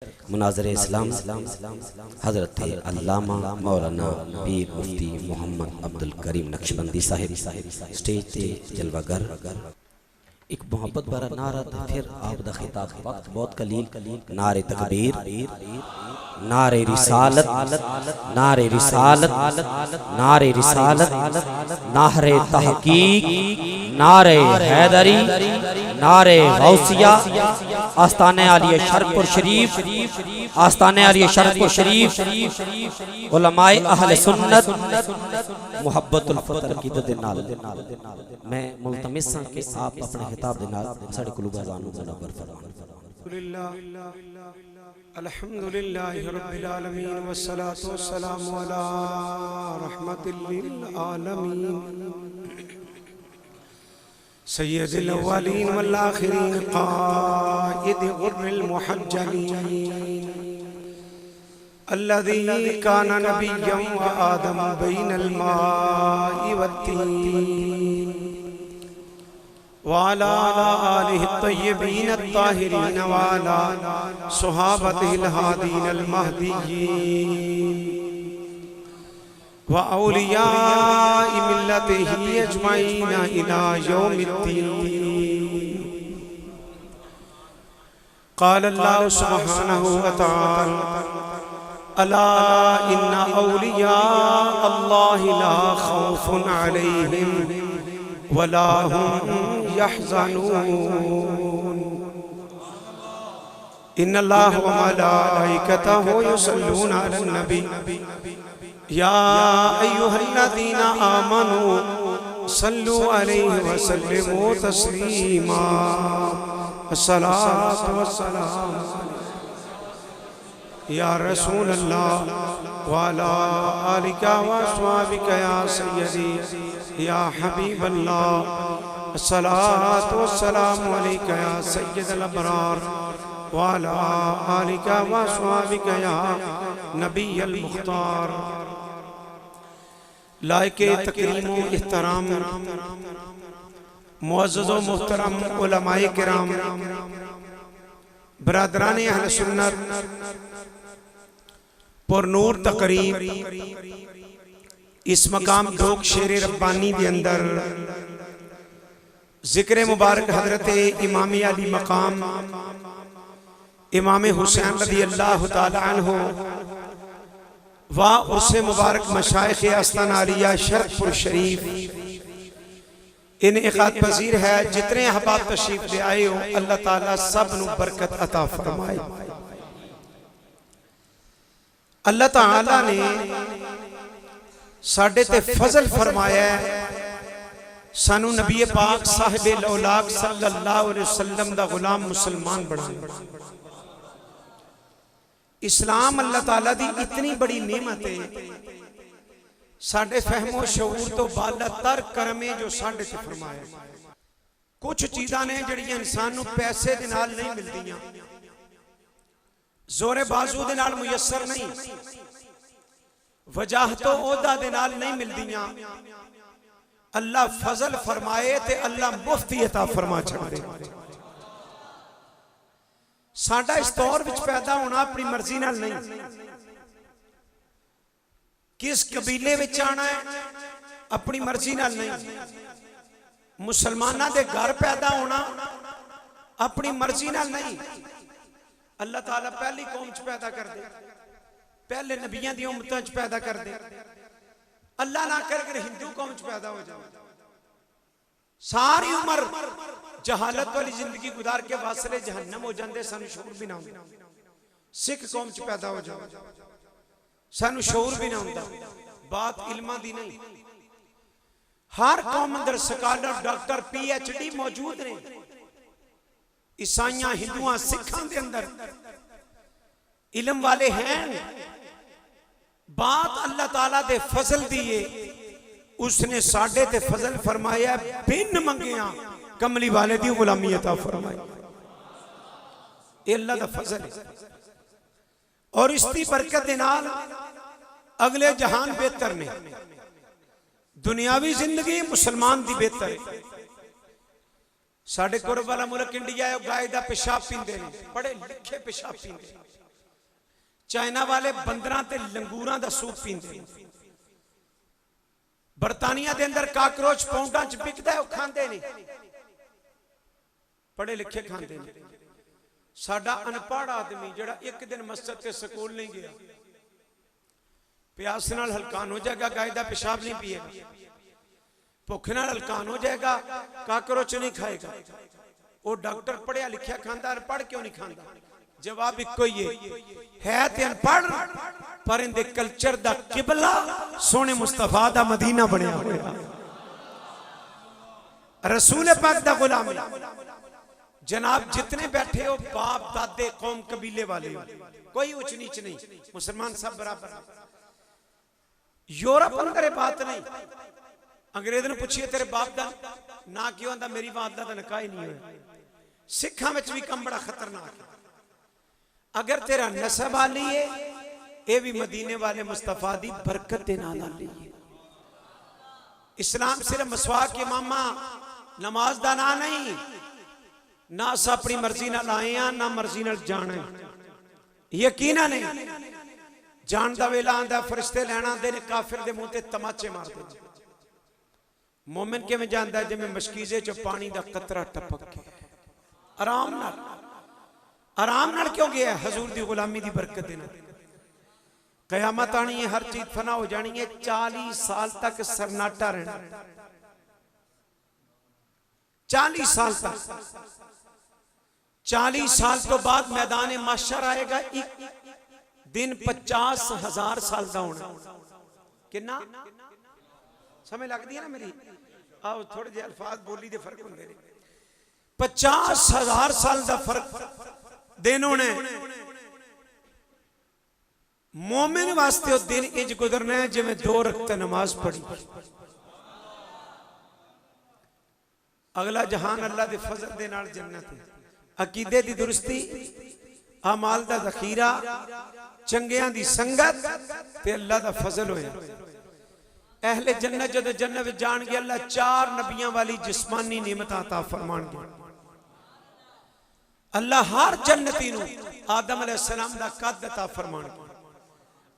मुनाज़िर इस्लाम हज़रत अल्लामा मौलाना पीर मुफ्ती मोहम्मद अब्दुल करीम नक्शबंदी साहिब स्टेज ते जलवागर एक मोहब्बत भरा नारा था। फिर आप दा खिताब वक्त बहुत कलील नारे तकबीर नारे रिसालत नारे रिसालत नारे रिसालत नारे तहकीक नारे हैदरी नारे गौसिया आस्ताने आलिया शरफपुर शरीफ आस्ताने आलिया शरफपुर शरीफ उलमाए अहले सुन्नत मुहब्बतुल फतर की दे नाल मैं मुल्तमिस हां कि आप अपने खिताब दे नाल साडे कुलूब अज़ान नूं मुनव्वर फरमाओ। अल्हम्दुलिल्लाहि रब्बिल आलमीन वस्सलातु वस्सलामु अला रहमतिल लिल आलमीन सय्यदिल अव्वलीन वल आखिरीन क़ाइद गुर्रिल मुहज्जलीन अल्लज़ी काना नबिय्यन व आदम बैनल माइ वत्तीन व अला आलिहि तय्यबीन अत्ताहिरीन व अला सुहाबतिहिल हादीनल महदिय्यीन व औलियाइ मिल्लतिही अजमईन इला यौमिद्दीन। क़ाल अल्लाहु सुब्हानहु व तआला अला इन्ना औलिया अल्लाहि ला खौफुन अलैहिम वला हुम यहज़नून इन्नल्लाह व मलाइकतहु युसल्लूना अलन नबी या अय्युहल्लज़ीना आमनू सल्लु अलैहि व सल्लिमू तस्लीमा अस्सलातु वस्सलाम या रसूल अल्लाह व अला आलिका व अस्हाबिका या सय्यदी या हबीब अल्लाह अस्सलातु वस्सलामु अलैका या सय्यदल अबरार व अला आलिका व अस्हाबिका या नबिय्यल मुख्तार। लायके तकरीम व इहतराम मुअज़्ज़ज़ व मुहतरम उलमाए किराम बरादरान अहले सुन्नत पुरनूर तकरीब इस मकाम लोक शेर रब्बानी के अंदर जिक्र मुबारक हजरत इमाम अली मकाम इमाम हुसैन रज़ी अल्लाह तआला अन्हु व उससे मुबारक मशाइख आस्ताना आलिया शरफपुर शरीफ इनेकाद पजीर है। जितने अहबाब तशरीफ ले आए हो अल्लाह ताला सब नू बरकत अता फरमाए। अल्लाह ताला ने साडे ते फजल फरमाया सानू नबी पाक साहिबे लौलाक सल्लल्लाहु अलैहि वसल्लम दा गुलाम मुसलमान बनाया। इस्लाम अल्लाह ताला दी इतनी बड़ी नेमत है साडे फहमो शऊर तो बालातर करम है जो साडे ते फरमाया। कुछ चीज़ां ने जड़ियां इंसान नू पैसे दे नाल नहीं मिलदियां जोरे बाजू दे नाल मुयस्सर नहीं वजाह तो ओहदा दे नाल नहीं मिलदियां। अल्लाह फजल फरमाए ते अल्लाह मुफ्ती अता फरमा छड़े। साडा इस दौर विच पैदा होना अपनी मर्जी नाल नहीं। किस कबीले विच आना है अपनी मर्जी नाल नहीं। मुसलमाना दे घर पैदा होना अपनी मर्जी नाल नहीं। अल्लाह ताला पहली कौम च पैदा कर दे पहले नबियां दी उम्मतां च पैदा कर दे। अल्लाह ना कर हिंदू कौम च पैदा हो जाए सारी उम्र जहालत वाली जिंदगी गुजार के वासले जहन्नम हो जाते सानू शऊर भी ना होंदा। सिख कौम च पैदा हो जाए सानू शऊर भी ना होंदा। बात इल्मा दी नहीं। हर कौम अंदर स्कॉलर डॉक्टर PhD मौजूद ने। ईसाइयां हिंदुआं सिखां के अंदर इल्म वाले हैं। बात अल्लाह ताला दे फजल दी है। उसने साडे ते फजल फरमाया बिन मंगिया कमली वाले दी गुलामी अता फरमाई। अल्लाह दा फजल है और इसकी बरकत दे नाल अगले जहान बेहतर ने। दुनियावी जिंदगी मुसलमान दी बेहतर है। साढ़े कुर्ब वाला मुल्क इंडिया है गाय का पेशाब पींदे ने पढ़े लिखे पेशाब पींदे। चाइना वाले बंदरां ते लंगूरां दा सूप पींदे। बरतानिया दे अंदर काकरोच पाउंडां च बिकदा है, खांदे नहीं, पढ़े लिखे खांदे नहीं। साडा अनपढ़ आदमी जिहड़ा एक दिन मस्जिद ते स्कूल नहीं गया, प्यास नाल हलकान हो जाएगा, गाय दा पेशाब नहीं पिएगा, भुख नाल हलकान हो जाएगा, काकरोच नहीं खाएगा। वो डॉक्टर पढ़िया लिखिया खांदा, अनपढ़ क्यों नहीं खांदा? जवाब इको ही है ते अनपढ़ पर इनके कल्चर दा किबला सोने मुस्तफा दा मदीना बनया होया, रसूल पाक दा गुलाम। जनाब जितने बैठे हो बाप दादे कौम कबीले वाले हो, कोई ऊंच नीच नहीं, मुसलमान सब बराबर। यूरोप अंदर बात नहीं। अंग्रेज ने पूछिए तेरे बाप दा ना क्यों आंदा, मेरी वालदा दा निकाह ही नहीं होया। सिखा में भी कम बड़ा खतरनाक है। अगर तेरा नसब आली है, ये भी मदीने वाले मुस्तफा दी बरकत दे नाल आली है। इस्लाम सिर्फ मसवाक के मामा नमाज दा ना नहीं, ना अस अपनी मर्जी नाल आए हैं, ना मर्जी नाल जाना है। यकीन नहीं जान दा वेला आंदा, फरिश्ते लैना आंदे ने, काफिर दे मुंह ते तमाचे मारदे। मोमिन किवें जानदा है? जिवें मशकीजे च पानी दा कतरा टपक के आराम नाल। आराम नाल क्यों गया? हजूर दी गुलामी दी बरकत देना। कयामत आनी है, हर चीज फना हो जानी है, 40 साल तक सरनाटा रहना, 40 साल तक। 40 साल तो बाद मैदान माशर आएगा, एक दिन 50,000 साल का होना। कितना समय लगती है ना मेरी? आओ थोड़े जे अल्फाज बोली दे फर्क होंगे। 50,000 साल का फर्क दिन होने। मोमिन वास्ते वो दिन इंज गुजरना है जिवें 2 रकात नमाज पढ़ी। अगला जहान अल्लाह दे फजल दे नाल जन्नत है। अकीदे दी दुरुस्ती, अमाल दा ज़खीरा, चंगियां दी संगत ते अल्लाह दा फजल होया। अहले जन्नत जदों जन्नत विच जाणगे, अल्लाह 4 नबियां वाली जिस्मानी नेमत अता फरमाणगे। अल्लाह हर जन्नती नूं आदम अलैहिस्सलाम दा कद अता फरमाणगे।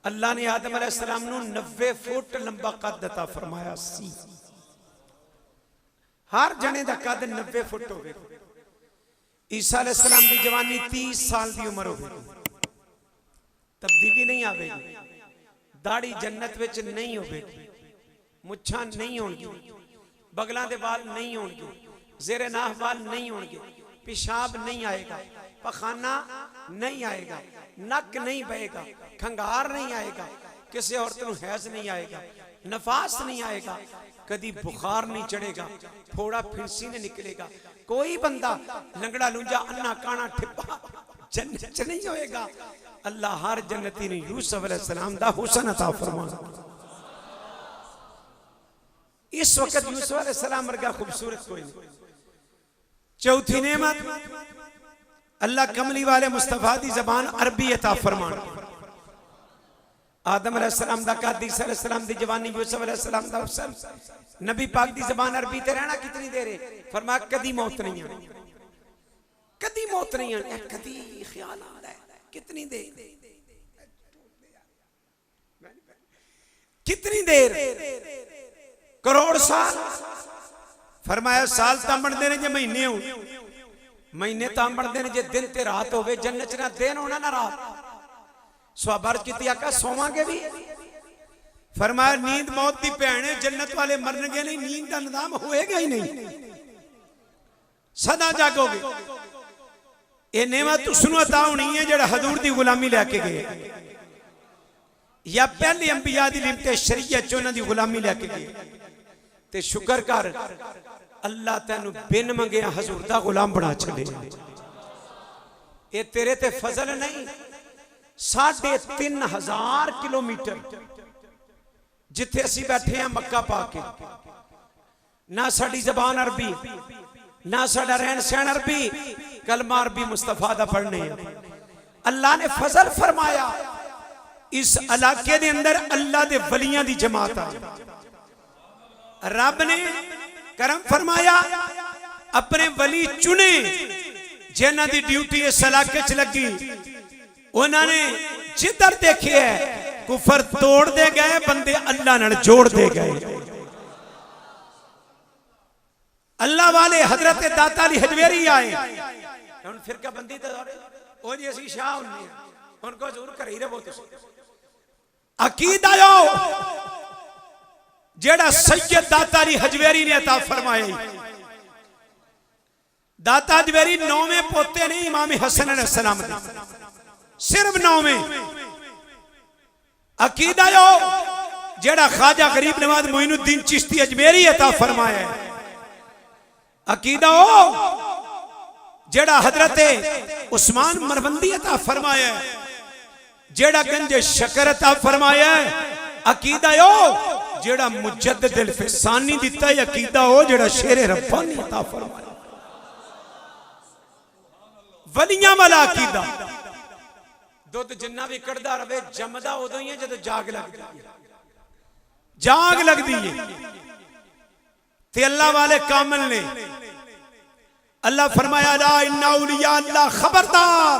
अल्लाह ने आदम अलैहिस्सलाम नूं 90 फुट लंबा कद अता फरमाया सी। हर जने दा कद 90 फुट होवेगा। ईसा अलैहिस्सलाम दी जवानी 30 साल दी उम्र होवेगी। तब्दीली नहीं आवेगी। दाढ़ी जन्नत विच नहीं होवेगी, मुच्छां नहीं होणगी, बगलां दे वाल नहीं होणगे, ज़ेरे नाह वाल नहीं होणगे, पेशाब नहीं आएगा, पखाना नहीं आएगा, नक नहीं बहेगा, खंगार नहीं आएगा, किसी औरत को हैज नहीं आएगा, नफास नहीं आएगा, कभी बुखार नहीं चढ़ेगा, फोड़ा फिंसी नहीं निकलेगा। कोई बंदा लंगड़ा लुंजा अन्ना काना ठिप्पा जन्नत नहीं होएगा। अल्लाह हर जन्नती ने यूसुफ अलैहिस्सलाम दा हुस्न अता फरमाया। इस वक्त यूसुफ अलैहिस्सलाम वर्गा खूबसूरत कोई नहीं। चौथी नेमत अल्लाह कमली वाले मुस्तफा दी जबान अरबी अता फरमान। आदम अलैहिस्सलाम दा कद, ईसा अलैहिस्सलाम दी जवानी, यूसुफ अलैहिस्सलाम दा हुस्न, नबी पाक दी जबान अरबी ते रहना कितनी देर है? फरमाया कदी मौत नहीं आनी, कदी मौत नहीं आनी। कदी ख्याल आता है कितनी देर, कितनी देर? करोड़ साल। फरमाया साल तां बनदे ने जे महीने हो, महीने तां बनदे ने जे दिन ते रात होवे। जन्नत ना दिन होना ना रात। सवाबर की आका सोवांगे भी। फरमाया नींद मौत दी भैन है, जन्नत वाले मरनगे नहीं, नींद का निजाम होएगा ही नहीं, सदा जागोगे। ये नेमत उसनू अता होनी है जेड़ा हजूर दी गुलामी लैके गए, या पहले अंबिया दी लिमते शरीयत च उन्हां दी गुलामी लैके गए। ते शुक्र कर अल्लाह तेनू बिन मंगे हजूर दा गुलाम बना छड़े। ये तेरे ते फजल नहीं। 3,500 किलोमीटर जिथे असी बैठे हैं मक्का पाके, ना साडी जबान अरबी, ना साडा रहन सहन अरबी, कलमा अरबी मुस्तफा दा पढ़ने। अल्लाह ने फजल फरमाया इस इलाके दे अंदर अल्लाह दे वलियां दी जमात आ। रब ने करम फरमाया, अपने वली चुने जिन्हां दी ड्यूटी इस इलाके च लगी। उन्होंने जिधर देखे कुफर तोड़ दे गए, बंदे अल्लाह नाल जोड़ दे गए। अल्लाह वाले हजरत दाता अली हजवेरी आए, हुण फिरका बंदी ते ओ जी असीं शाह हुंदे आ, उनको जरूर घर ही रहो तुसीं। अकीदा यो जेड़ा सैयद दाता अली हजवेरी ने अता फरमाया। दाता हजवेरी 9वें पोते नहीं इमाम हसन अलैहिस्सलाम दे, सिर्फ 9वें। अकीदा यो जेड़ा ख्वाजा गरीब नवाज मोइनुद्दीन चिश्ती अजमेरी अता फरमाया। अकीदा ओ जेड़ा हजरत उस्मान मरवंदी अता फरमाया, जेड़ा गंज शकर अता फरमाया। अकीदा यो जेड़ा मुजद्दिद अल-फिसानी दिता है। अकीदा ओ जेड़ा शेर रब्बानी अता फरमाया। वलियां वाला अकीदा। दुध जिन्ना भी कड़दा रहे जमदा उदों ही है जदों जाग लगदी है, जाग लगदी है। ते अल्लाह वाले कामिल ने, अल्लाह फरमाया ला इन्ना औलिया अल्लाह, खबरदार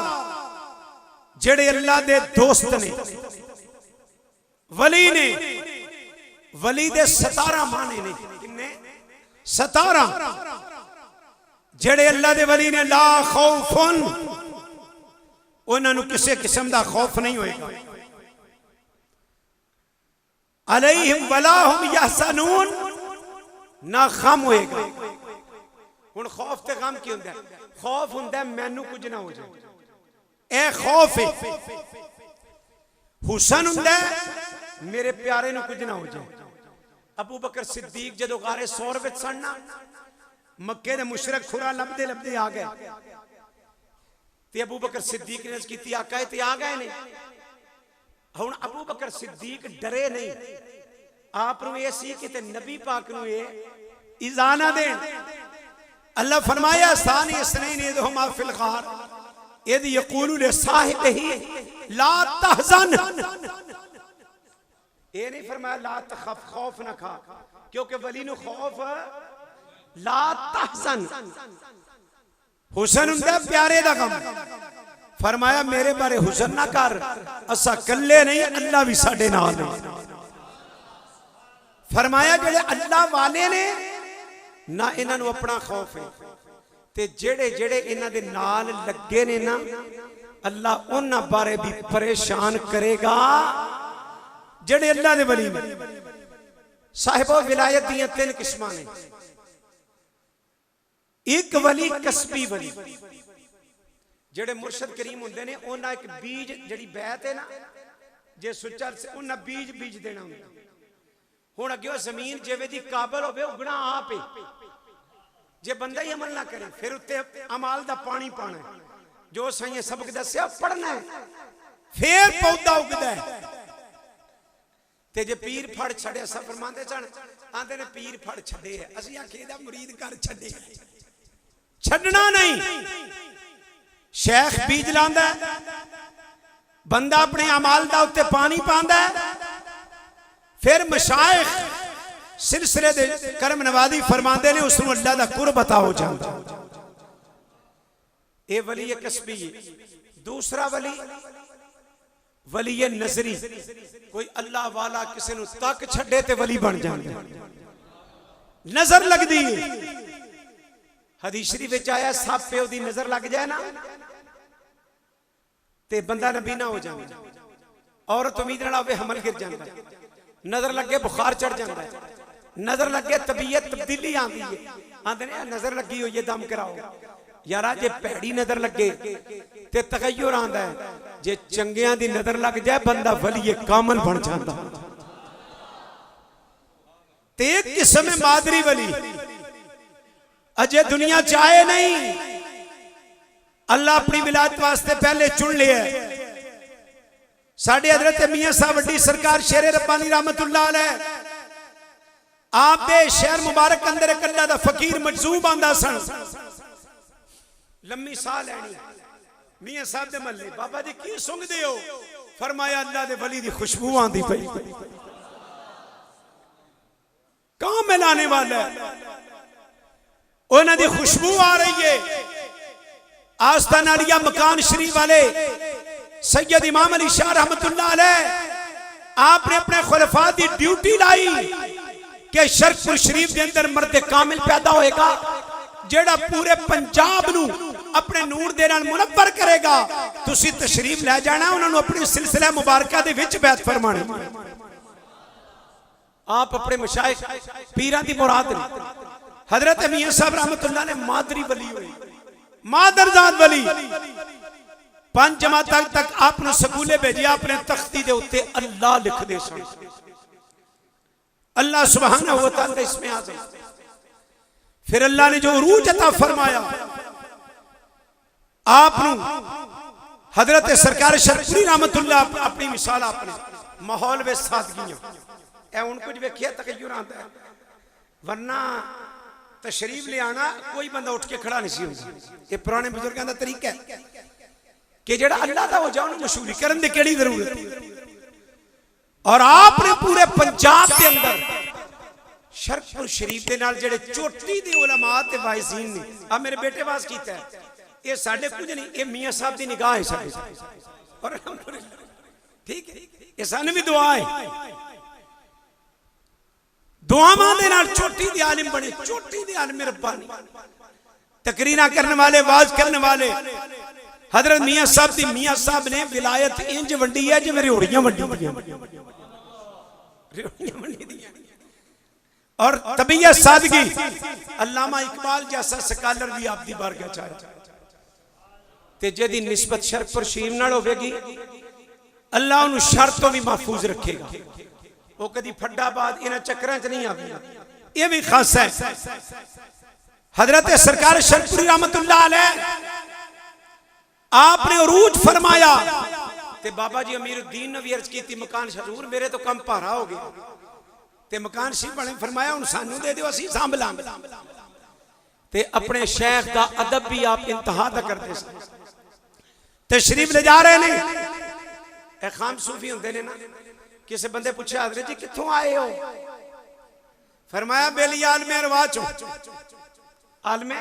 जेड़े अल्लाह दे दोस्त ने, वली ने। वली दे 17 माने ने, किन्ने 17। जेड़े अल्लाह दे वली ने ला खौफुन, उन्होंने किसी किस्म का खौफ नहीं होएगा। अलैहिम वला हुम यहसनून, ना गम होएगा। हुण खौफ ते गम की हुंदा है? खौफ हुंदा है मैनू कुछ ना हो जाए, ए खौफ है। हुसन हुंदा है मेरे प्यारे नू कुछ ना हो जाए। अबू बकर सिद्दीक जदों गारे सौर विच सन ना, मक्के दे मुशरक खुरा लभदे लभदे आ गए ते अबू बकर सिद्दीक ने कीती आका ते आ गए ने। हुण अबू बकर सिद्दीक डरे नहीं, आप नू ये सी कि ते नबी पाक नू ये इजाना देन। अल्लाह फरमाया सानी इसनैन इदहुमा फिल गार इद यक़ूलु लिसाहिबिही ला तहज़न। ये नहीं फरमाया ला तखफ, खौफ ना खा, क्योंकि वली नू खौफ ला तहज़न। हुसन हुंदा प्यारे दा गम। फरमाया मेरे बारे हुसन ना कर, असा कल्ले नहीं, अल्लाह भी साडे नाल है। फरमाया जेड़े अल्लाह वाले ने ना इन्हां नू अपना खौफ है, ते जेड़े जेड़े इन्हां दे नाल लगे ने ना, अल्लाह उन्हां बारे भी परेशान करेगा जेड़े अल्लाह दे वली ने। साहिबो विलायत दी 3 किस्मां ने। एक वली कसबी वली, जेड़े मुर्शद करीम हुंदे ने, उन्हां एक बीज जेड़ी बैत है ना, जे सुच्चा उन्हां बीज बीज देना हुंदा। हुण अगे जमीन जिवें दी काबल होवे उगना आप है। जे बंदा ही अमल ना करे फिर उत्ते अमाल दा पानी पाना है। जो साईं सबक दस्या पढ़ना है, फिर पौधा उगदा है। ते जे पीर फड़ छड़े, सब फरमांदे सन, आंदे ने पीर फड़ छड़े है, असीं आखे दा मुरीद कर छड़े, छड़ना नहीं। शेख बीज लांदा है, बंदा अपने अमाल दा उत्ते पानी पांदा है, फिर मशाइख सिलसिले दे करम नवाजी फरमांदे ने उसनू अल्लाह दा कुर्ब अता हो जांदा। ए वली कसबी है। दूसरा वली वली नजरी, कोई अल्लाह वाला किसी नू तक छड़े ते वली बन जांदा, नजर लगदी है। हदीस शरीफ विच आया सप पे ओदी नजर लग जाए ना ते बंदा नबी ना हो जांदा। औरत उम्मीद नाल होवे हमल गिर जांदा, नजर लगे बुखार चढ़ जाता है, नजर लगे तबीयत तब्दीली आती है। आंदे ने नजर लगी हुई है दम कराओ यारा। जे भैड़ी नजर लगे ते तगय्युर आंदा है, जे चंगियां दी नजर लग जाए बंदा वली कामल बन जाता। ते एक किस्म है मादरी वली, अजे दुनिया चाहे नहीं, अल्लाह अपनी विलायत वास्ते पहले चुन लिया। साडे हजरत मियां साहब वड्डी सरकार शेरे रब्बानी रहमतुल्लाह अलैह, आप दे शहर मुबारक अंदर एक अल्लाह दा फकीर मजूब आंदा सन। लम्मी साह लैनी मियां साहब दे महल्ले, बाबा जी की सुंघदे हो? फरमाया अल्लाह दे वली दी खुशबू आंदी पई। कहां मिलाने वाला है, उन्हां दी खुशबू आ रही है। आस्ताना अलिया मकान शरीफ वाले सैयद इमाम अली शाह रहमतुल्लाह अलैह आपने अपने खुलफा की ड्यूटी लाई कि शरफपुर शरीफ के अंदर मर्द कामिल पैदा होएगा जेड़ा पूरे पंजाब नू अपने नूर दे नाल मुनव्वर करेगा। तुसी तशरीफ ले जाना उन्होंने अपनी सिलसिला मुबारका दे विच बैत फरमानी। आप अपने मशाइख पीरां दी मुराद हजरत मियां साहब रहमतुल्लाह ने मादरी वली हुई मादरजाद वली 5 जमात तक आपने स्कूले भेजिया अपने तख्ती दे उत्ते अल्लाह लिख दे सन अल्लाह सुब्हानहू व तआला इसमें आज़म। फिर अल्लाह ने जो उरूज अता फरमाया आपनु हजरत सरकार शरफपुरी रहमतुल्लाह अपनी मिसाल अपने माहौल में सादगियां ए उन कुछ वेखिया तकय्युर आंदा है वरना तशरीफ ले आना कोई बंदा उठ के खड़ा नहीं सी होंदा। ये पुराने बुजुर्गों का तरीका है कि जेड़ा अल्लाह दा हो जाओ ना मशहूरी करन दी केड़ी जरूरत। और आपने पूरे पंजाब के अंदर शरफपुर शरीफ के नाल जेड़े चोटी दे उलमा ते वाइज़ीन ने आ मेरे बेटे वास कीता है ये साडे कुछ नहीं ये मियां साहब दी निगाह है साडे और अल्हम्दुलिल्लाह ठीक है ये सानू भी दुआ है दुआवां दे नाल चोटी दे आलिम बने चोटी दे आलिम रब्बानी तकरीरा करने वाले वाज करने वाले हजरत मियां साहब दी मियां साहब ने विलायत इंज वंडी है जिवें रियोड़ियां वंडी दियां और तबीयत सादगी अल्लामा इकबाल जैसा स्कॉलर भी आपकी बारगाह च आया ते जेदी निस्बत शरफपुर शरीफ नाल होवेगी अल्लाह उन्हें शर तो भी महफूज रखेगा। वो कदी फड्डाबाद इन्हां चक्करां च नहीं आवेगा। ये भी खास है हजरत सरकार शरफपुरी रहमतुल्लाह अलैह आपने उरूज फरमाया ते बाबा जी अमीरुद्दीन ने भी अर्ज की मकान हजूर मेरे तो कम भारा हो गया ते मकान सी बने फरमाया हुण सानू दे दिओ असीं सांभ लांगे ते अपने शेख दा अदब भी आप इंतहा दा करदे सन। तशरीफ ले जा रहे ने ए खाम सूफी हुंदे ने ना किसी बंदे पूछा हजरत जी कित्थों आए हो फरमाया बेली आलमे अरवाह चो आलमे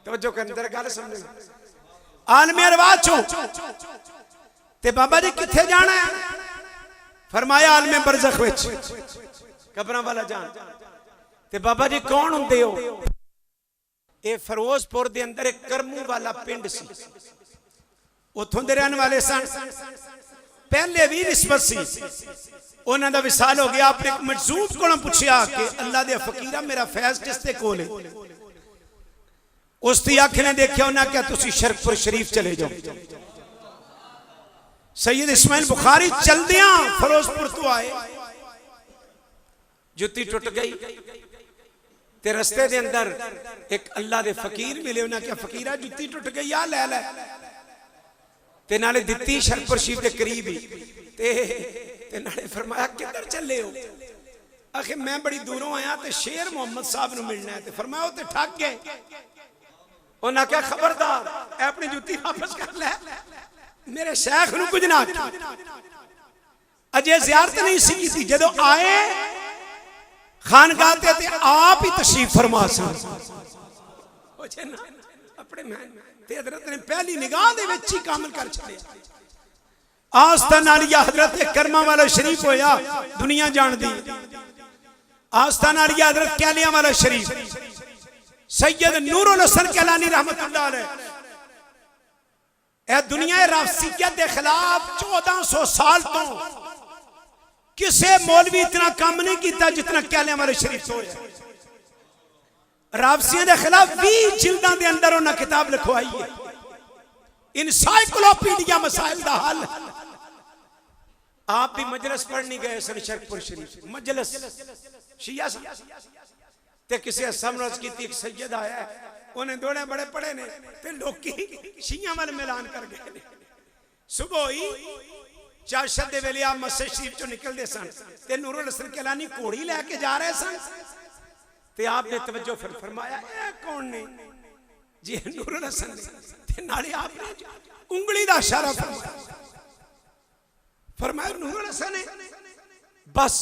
तवज्जो कर अंदर गल समझ आलमे अरवाह चो ते बाबा जी किथे जाना है फरमाया आलमे बरज़ख विच कब्रां वाला जान ते बाबा जी कौन हुंदे हो ये फिरोजपुर दे अंदर एक करमू वाला पिंड सी उथों दे रहने वाले सन पहले भी निस्बत सी उन्हां दा विसाल हो गया। आपने एक मजूब कोलों पूछया कि अल्लाह दे फकीरा मेरा फैज किस ते कोल है उसकी अख ने देखा उन्हें क्या तुसी शरफपुर शरीफ चले जाओ। सैयद इस्माइल बुखारी चलदियां फिरोजपुर तो आए जुत्ती टुट गई ते रस्ते दे अंदर एक अल्लाह दे फकीर मिले उन्हें क्या फकीरा जुत्ती टुट गई आ ले ले ते नाले दित्ती शरफपुर शरीफ के करीब ही ते नाले फरमाया किधर चले हो आखिर मैं बड़ी दूरों आया ते शेर मोहम्मद साहब नूं मिलना है ते फरमाया ते ठग गए उन्हें क्या खबरदार अपनी जुत्ती वापस कर ले मेरे शेख नूं कुछ ना अजे ज़ियारत नहीं सी की जदों आए खानगाह ते आप ही तशरीफ फरमा सन अपने ते हजरत ने पहली निगाह दे विच ही कामल कर छड़े आस्ताना आलिया हजरत करमा वाला शरीफ होया दुनिया जान दी आस्ताना आलिया हजरत कैलियां वाला शरीफ सैयद नूरुल हसन कैलानी रहमतुल्लाह अलैह ए दुनिया राफसियत के खिलाफ 1400 साल तो किसे मौलवी इतना काम नहीं किया जितना कैलियां वाले शरीफ होया। राफसियों के खिलाफ 20 जिल्दां दे अंदर उन्हें किताब लिखवाई है इनसाइक्लोपीडिया मसाइल दा हल। आप भी मजलिस पढ़ने गए सन शरफपुर शरीफ मजलिस शिया ते किसी समरस की एक सैयद आया उन्हें दोड़े बड़े पड़े ने ते लोकी शिया वाले मिलान कर गए सुबह ही चाशत दे वेले आप मस्जिद शरीफ चो निकलते सन ते नूरुल हसन कैलानी घोड़ी लैके जा रहे सन ते आपने तवज्जो फरमाया ए कौन ने जी नूरुल हसन ते नाले आपने उंगली दा इशारा फरमाया नूरुल हसन बस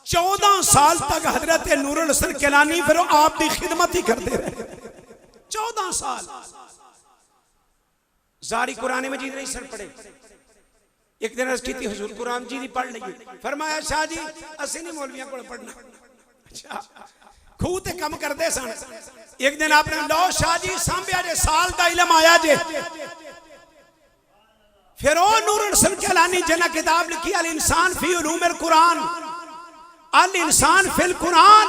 14 साल तक हजरत नूरुल हसन कैलानी फिर आपकी खिदमत ही करते रहे 14 साल जारी कुरान मजीद नहीं सर पढ़े। एक दिन अर्ज की हुजूर कुरान जी दी पढ़ लीए। फरमाया शाह जी असि नहीं मौलवियां को पढ़ना। अच्छा खूह ते कम करते सन। एक दिन आपने लो शाह जी सांभिया जे साल का इलम आया जे। फिर ओ नूरुल हसन कैलानी जना किताब लिखी अल इंसान फी उलूमिल कुरान, अल इंसान फिल कुरान,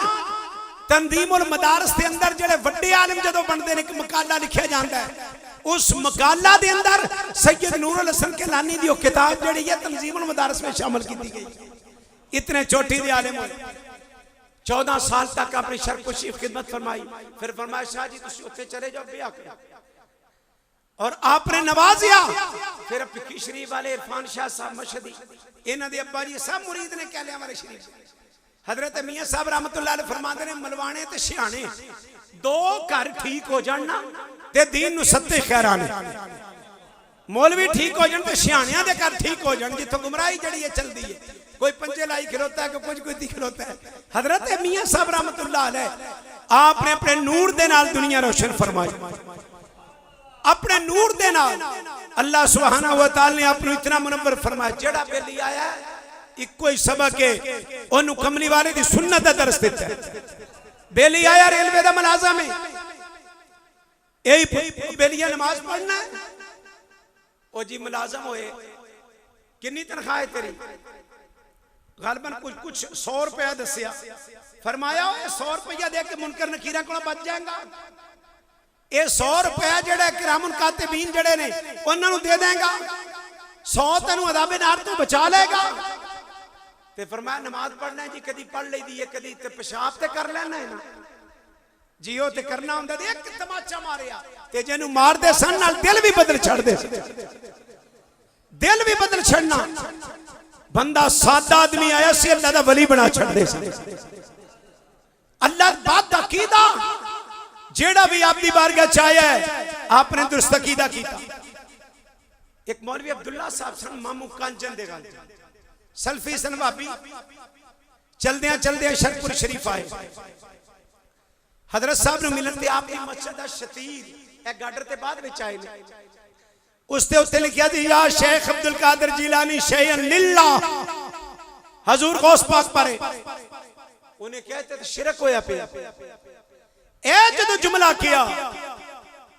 तंदीमुल मदारस के अंदर जेड़े वड्डे आलिम जदों बनते हैं एक मकाला लिखा जाता है। उस मकाला के अंदर सैयद नूरुल हसन कैलानी की किताब जी है तंजीमुल मदारस में शामिल की गई। इतने चोटी के आलिम होए, 14 साल तक अपनी शर्कुशी खिदमत फरमाई। फिर फरमाया शाह जी तुम उत्थे चले जाओ ब्याह करो, और आपने नवाजिया। फिर फिकी शरीफ वाले इरफान शाह साहब मशहदी इन्हों के अब्बा जी सब मुरीद ने कहलिया वाले शरीफ हजरत मियां साहब रहमतुल्लाह अलैह फरमाते ने मलवाने ते सियाने दो घर ठीक हो जाना ते दीन नु सत्ते खैराने। मौलवी ठीक हो जान ते सियाणियां दे घर ठीक हो जान। जिथों गुमराही जड़ी है चलती है, कोई पंजे लाई खिलोता है, कोई दी खिलोता है। हजरत मियां साहब रहमतुल्लाह अलैह आपने अपने नूर दे नाल दुनिया रोशन फरमाई। अपने नूर दे नाल अल्लाह सुब्हानहू व तआला ने आपको इतना मुनव्वर फरमाया। जेड़ा बेली आया इको ही सबक है, ओनू कमली वाले दी सुन्नत दा दर्स दिता है। बेली आया रेलवे दा मुलाजम है, यही बेलिया नमाज पढ़ना है। ओ जी मुलाजम होए कितनी तनख्वाह है तेरी? गालबन कुछ 100 रुपया दसिया। फरमाया 100 रुपया दे के मुनकर नकीरा को बच जाएगा। ये 100 रुपया जेड़े किरामुन कातिबीन जेड़े ने उन्होंने दे देगा, 100 तेन अदाबे नार तो बचा लेगा। ते फरमाया नमाज पढ़ना है जी, कदी पढ़ ली दी है, कदी ते पेशाब ते कर लेना है ना जी। ओ ते करना हुंदा ते एक तमाचा मारिया ते जेनू मार दे सन नाल दिल भी बदल छड़ दे, दिल भी बदल छड़ना। बंदा सादा आदमी आया सी अल्लाह दा वली बना छड़ दे। अल्लाह बात अकीदा जेड़ा भी आपकी बारगाह चाहे है आपने दुरुस्त अकीदा कीता। एक मौलवी अब्दुल्ला साहब सन मामू कांचन दे गल सल्फी सन भाभी चलदे चलदे शरपुर शरीफ आए। हजरत साहब ने मिलन ते आपकी मस्जिद शतीर एक गाडर ते बाद विच आए ने। उसते उत्ते लिखिया जी या शेख अब्दुल कादिर जिलानी शैयन लिल्लाह, हजूर गौस पाक पर उन्हें कहते शिरक होया पे। ए जदों जुमला किया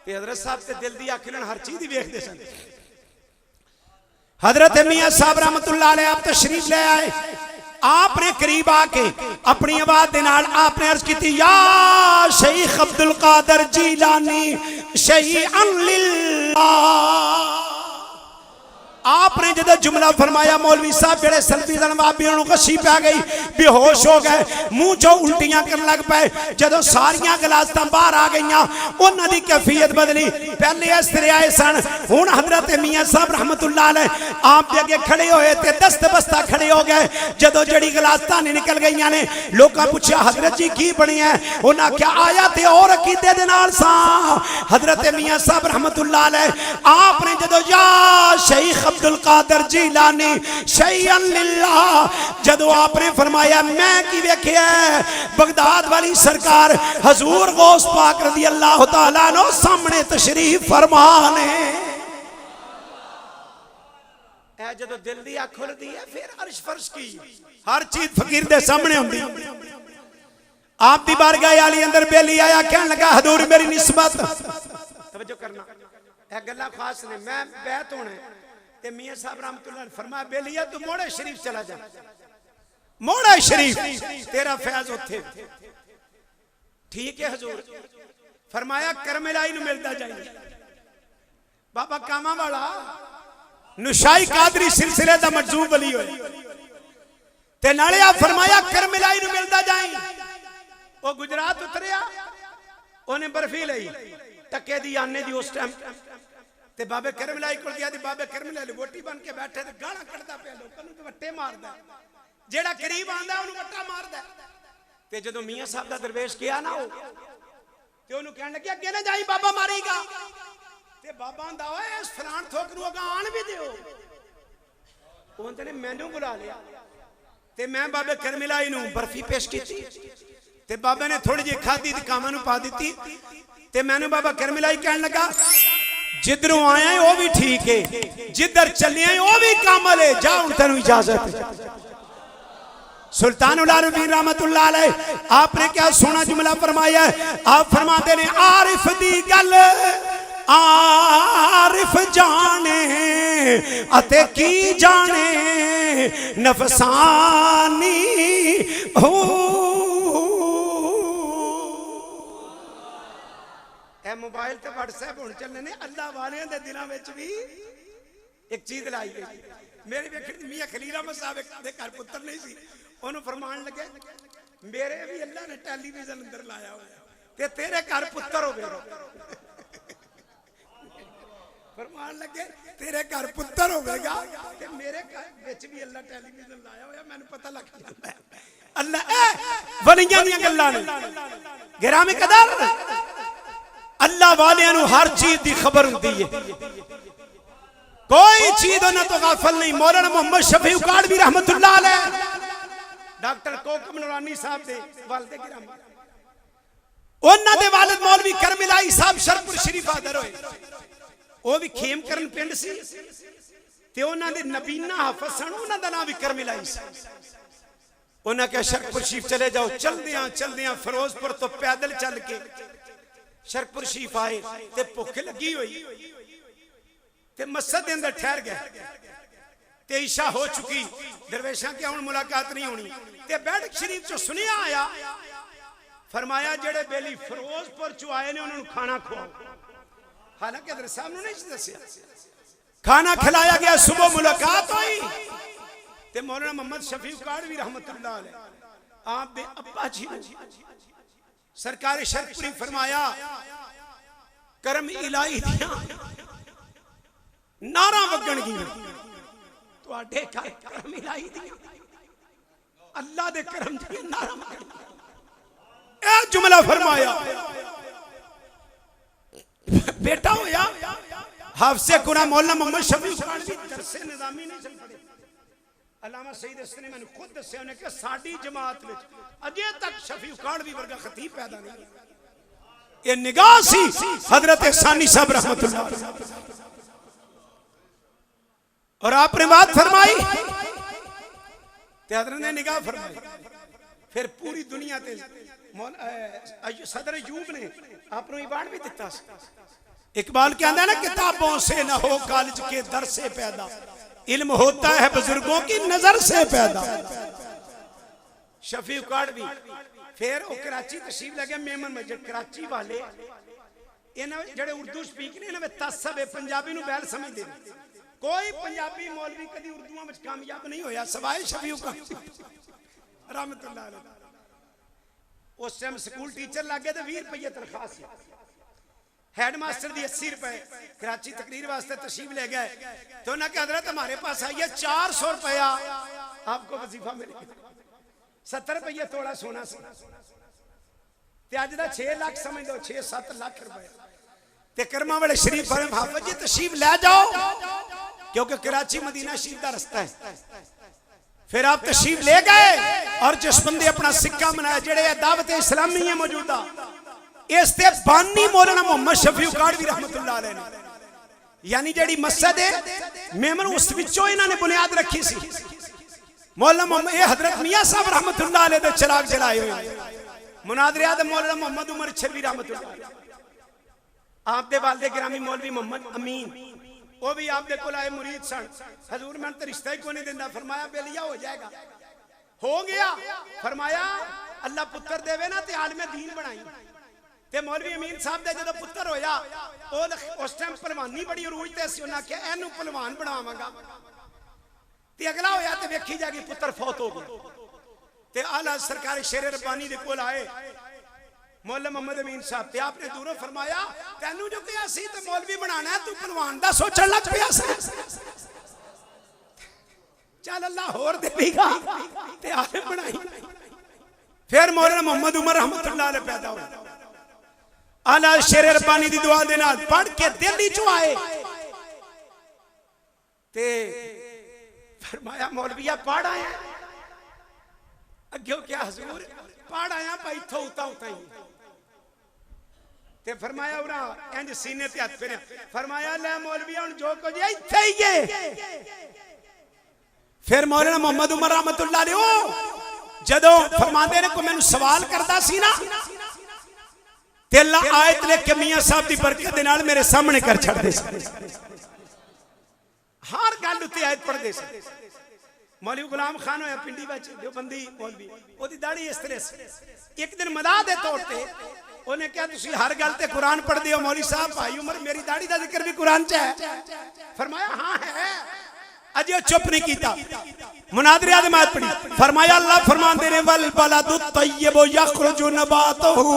ते हजरत साहब ते दिल दी आखिलन हर चीज ही वेखदे सन। हजरत मियां साहब रहमतुल्लाह अलैह आप तशरीफ ले आए। आपने करीब आके अपनी आवाज दे नाल आपने अर्ज की या शेख अब्दुल कादिर जिलानी शैअन लिल्लाह। आपने जब जुमला फरमाया मौलवी साहब जेड़े सल्फी वाबियों कशी पै गई, बेहोश हो गए, मुंह चो उल्टियां करने लग पे। जदों सारियां गिलासतां बाहर आ गईयां उन्हां दी कैफियत बदली। पहले इस तरह आए सन, हुण हजरत मियां साहब रहमतुल्लाह अलैह आप दे अगे खड़े होए ते दस्त बस्ता खड़े हो गए। जदों जड़ी गिलासतां निकल गईयां ने लोकां पुछया हजरत जी की बनिया? उन्हां आख्या आया ते और अकीदे दे नाल सा। हजरत मियां साहब रहमतुल्लाह अलैह आपने जदों या शेख अब्दुल कादिर जिलानी शैअन लिल्लाह जदों आपने फरमाया मैं की वेख्या बगदाद वाली सरकार हजूर गौस पाक रज़ी अल्लाह तआला अन्हु सामने तशरीफ फरमाने। ए जदों दिल दी अख खुलदी है फिर अर्श फर्श की हर चीज फकीर दे सामने हुंदी। आप दी बारगाह आली अंदर बेली आया कहने लगा हजूर मेरी निस्बत तवज्जो करना ए गल्लां खास ने मैं बैत होना ते मियां साहब रहमतुल्लाह ने फरमाया बेलिया तू मोड़े शरीफ चला जा, मोड़े शरीफ तेरा फैज उथे। ठीक है हजूर। फरमाया करमलाई नु मिलदा जाए बाबा कामा वाला नुशाई कादरी सिलसिले दा मजूब वली होए ते नाले आ फरमाया करमलाई नु मिलदा जाए। ओ गुजरात उतरिया ओने बर्फी लई टके दी आने दी उस टाइम ते बाबे करमलाई को दिया दी। बाबे करमलाई वोटी बन के बैठे ते गाना कटदा पे लोकां नूं ते वट्टे मारदा, जेड़ा करीब आंदा ओनू वट्टा मारदा। ते जदों मियां साहब दा दरवेश किया ना ते ओनू कहण लग्या अगे ना जाई बाबा मारेगा। ते बाबा आंदा ओए इस फलाण थोक नूं अगा आण भी दिओ। ओंदे ने मैनू बुला लिया ते मैं बाबे करमलाई नूं बर्फी पेश कीती ते बाबे ने थोड़ी जी खादी ते कामां नूं पा दित्ती ते मैनू बाबा करमलाई कहण लगा जिधरों आया है वो भी ठीक है, जिधर चले हैं वो भी कामल है। जा हुण तेनू इजाजत है। सुल्तान उल आरिफीन रहमतुल्लाह अलैह आपने क्या सोना जुमला फरमाया है। आप फरमाते ने आरिफ दी गल आरिफ जाने अते की जाने नफसानी हो। ए मोबाइल ते व्हाट्सएप हुण चलने ने अल्लाह वाले दे दिलों में भी एक चीज लाई गई। मेरे वेखण मियां खलील अहमद साहब दे घर पुत्र नहीं सी, ओनू फरमान लगे मेरे भी अल्लाह ने टेलीविजन अंदर लाया होया ते तेरे घर पुत्र होवेगा। फरमान लगे तेरे घर पुत्र होवेगा ते मेरे घर विच भी अल्लाह टेलीविजन लाया होया। मैनू पता लग जांदा है अल्लाह ए वलियां दी गल्लां ने। गिरामी कदर अल्लाह वालियां नू हर चीज दी खबर हुंदी है, कोई चीज उन्हां तो गाफिल नहीं। मौलाना मोहम्मद शफी उकाड़वी रहमतुल्लाह अलैह डॉक्टर कोकम नूरानी साहब दे वालिद गिरामी, उन्हां दे वालिद मौलवी करम इलाही साहब शरपुर शरीफ हाज़र होए। वो भी खेम करन पिंड सी ते उन्हां दे नबीना हाफिज सन, उन्हां दा नाम भी करम इलाही साहब। उन्हां कहा शरपुर शरीफ चले जाओ। चलदियां फिरोजपुर तो पैदल चल के शरपुर शरीफ आए ते भुख लगी हुई ते मस्जिद दे अंदर ठहर गए ते ईशा हो चुकी। दरवेशां के हुण मुलाकात नहीं होनी ते बैठक शरीफ चो सुनिया आया। फरमाया जेड़े बेली फिरोजपुर चो आए ने उन्होंने खाना खवाओ। हालांकि हज़रत साहब ने नहीं दस्या, खाना खिलाया गया। सुबह मुलाकात हुई ते मौलाना मोहम्मद शफी उकाड़वी रहमतुल्लाह अलैह आप दे अब्बा जी सरकार शरपुरी फरमाया करम इलाही दियां नारा वगण गियां तुहाडे घर करम इलाही दियां अल्लाह दे करम दियां नारा वगण। ए जुमला फरमाया बेटा होया हाफिज़े कुरान मौलाना मोहम्मद शफी उकाड़वी दरसे निज़ामी नहीं चल पड़े। अल्लामा सईद हसन ने मैंने खुद दस्या उन्हें कि साडी जमात विच अजे तक शफी उकाड़वी वर्गा खतीब पैदा नहीं। ये निगाह सी हजरत सानी साहब रहमतुल्लाह और आपने बात फरमाई ते हजरत ने निगाह फरमाई। फिर पूरी दुनिया ते सदर अयूब ने आपको इबान भी दिता। इकबाल कहता है ना किताबों से न हो कॉलेज के दर से पैदा, इल्म होता है बुजुर्गों की नजर से पैदा। शफी उकाड़वी फिर वो कराची तशरीफ लगे। मेमन मस्जिद कराची वाले जेड़े उर्दू स्पीक ने इन्हें तसब है पंजाबी नूं बैल समझदे। कोई पंजाबी मौलवी कदी उर्दू में कामयाब नहीं होया सवाए शफी उकाड़वी रहमतुल्लाह अलैह। उस टाइम स्कूल टीचर लगे तो 20 रुपये तनख्वाह सी। हेडमास्टर दी 80 रुपए। कराची तकरीर वास्ते तशरीफ ले गए तो उन्होंने कहा हजरत हमारे पास आइए 400 रुपया आपको वजीफा मिलेगा। 70 रुपये थोड़ा सोना सी ते अज दा 6 लाख समझ लो 6-7 लाख रुपए ते कर्मा वाले शरीफ हाफिज जी तशरीफ ले जाओ क्योंकि कराची मदीना शरीफ का रास्ता है। फिर आप तशरीफ ले गए और जिस बंदे अपना सिक्का मनाया जेड़े दावत इस्लामी है मौजूदा इस ते बानी मौलाना मोहम्मद शफी उकाड़वी रहमतुल्लाह अलैह ने यानी जेड़ी मस्जिद है मेमन उस विचों इन्हां ने बुनियाद रखी सी। मौलाना मोहम्मद ये हजरत मियां साहब रहमतुल्लाह अलैह दे चिराग जलाए हुए मुनादरिया दे मौलाना मोहम्मद उमर छलवी रहमतुल्लाह अलैह आप दे वालिद गिरामी मौलवी मोहम्मद अमीन वो भी आप दे कोल आए मुरीद सन। हजूर मैं तो रिश्ता ही कोई नहीं देंदा। फरमाया बेलिया हो जाएगा, हो गया। फरमाया अल्लाह पुत्र देवे ना ते आलमे दीन बनाई ते मौलवी अमीन साहब दे जदों पुत्र होया उस टाइम पहलवानी बड़ी अरूज ते सी। उन्हां आख्या इहनूं पहलवान बनावांगा ते अगला होया ते वेखी जागी पुत्र फौत हो गया ते आला सरकार शेर रब्बानी दे कोल आए मौलवी मोहम्मद अमीन साहब ते आपने दूरों फरमाया तैनू जो कहा सी ते मौलवी बनाना है तू पहलवान दा सोचण लग पिया सी। चल अल्लाह होर देगा ते आले बनाई। फिर मौलाना मोहम्मद उमर रहमतुल्लाह अलैह पैदा हुए आला शेर रब्बानी दी दुआ दे नाल पढ़ के दिल्ली चो आए ते फरमाया मौलविया पढ़ आया अग्यो क्या हजूर पढ़ आया भाई इथों उता उता ही ते फरमाया उरा इंज सीने ते हाथ फेरे फरमाया ले मौलवी हुन जो कुछ इत्थे ही है। फिर मौलाना मोहम्मद उमर रहमतुल्लाह अलैह जदों फरमांदे ने कोई मैनू सवाल करदा सी ना ते अल्लाह आयत लिख के मियां साहब दी बरकत दे नाल मेरे सामने कर छड़दे सी। हर गल उत्ते आयत पढ़दे सी। मौलवी गुलाम खान होया पिंडी विच जो बंदी मौलवी ओदी दाढ़ी इस तरह सी। एक दिन मदाह दे तौर ते उन्हें क्या तुसी हर गल ते कुरान पढ़दे हो मौलवी साहब भाई उमर मेरी दाढ़ी दा जिक्र भी कुरान च है। फरमाया हां है। अजे चुप नहीं कीता मुनादरे आदि मात पड़ी फरमाया अल्लाह फरमांदे ने वल बलदु तय्यबु यखरुजु नबातुहु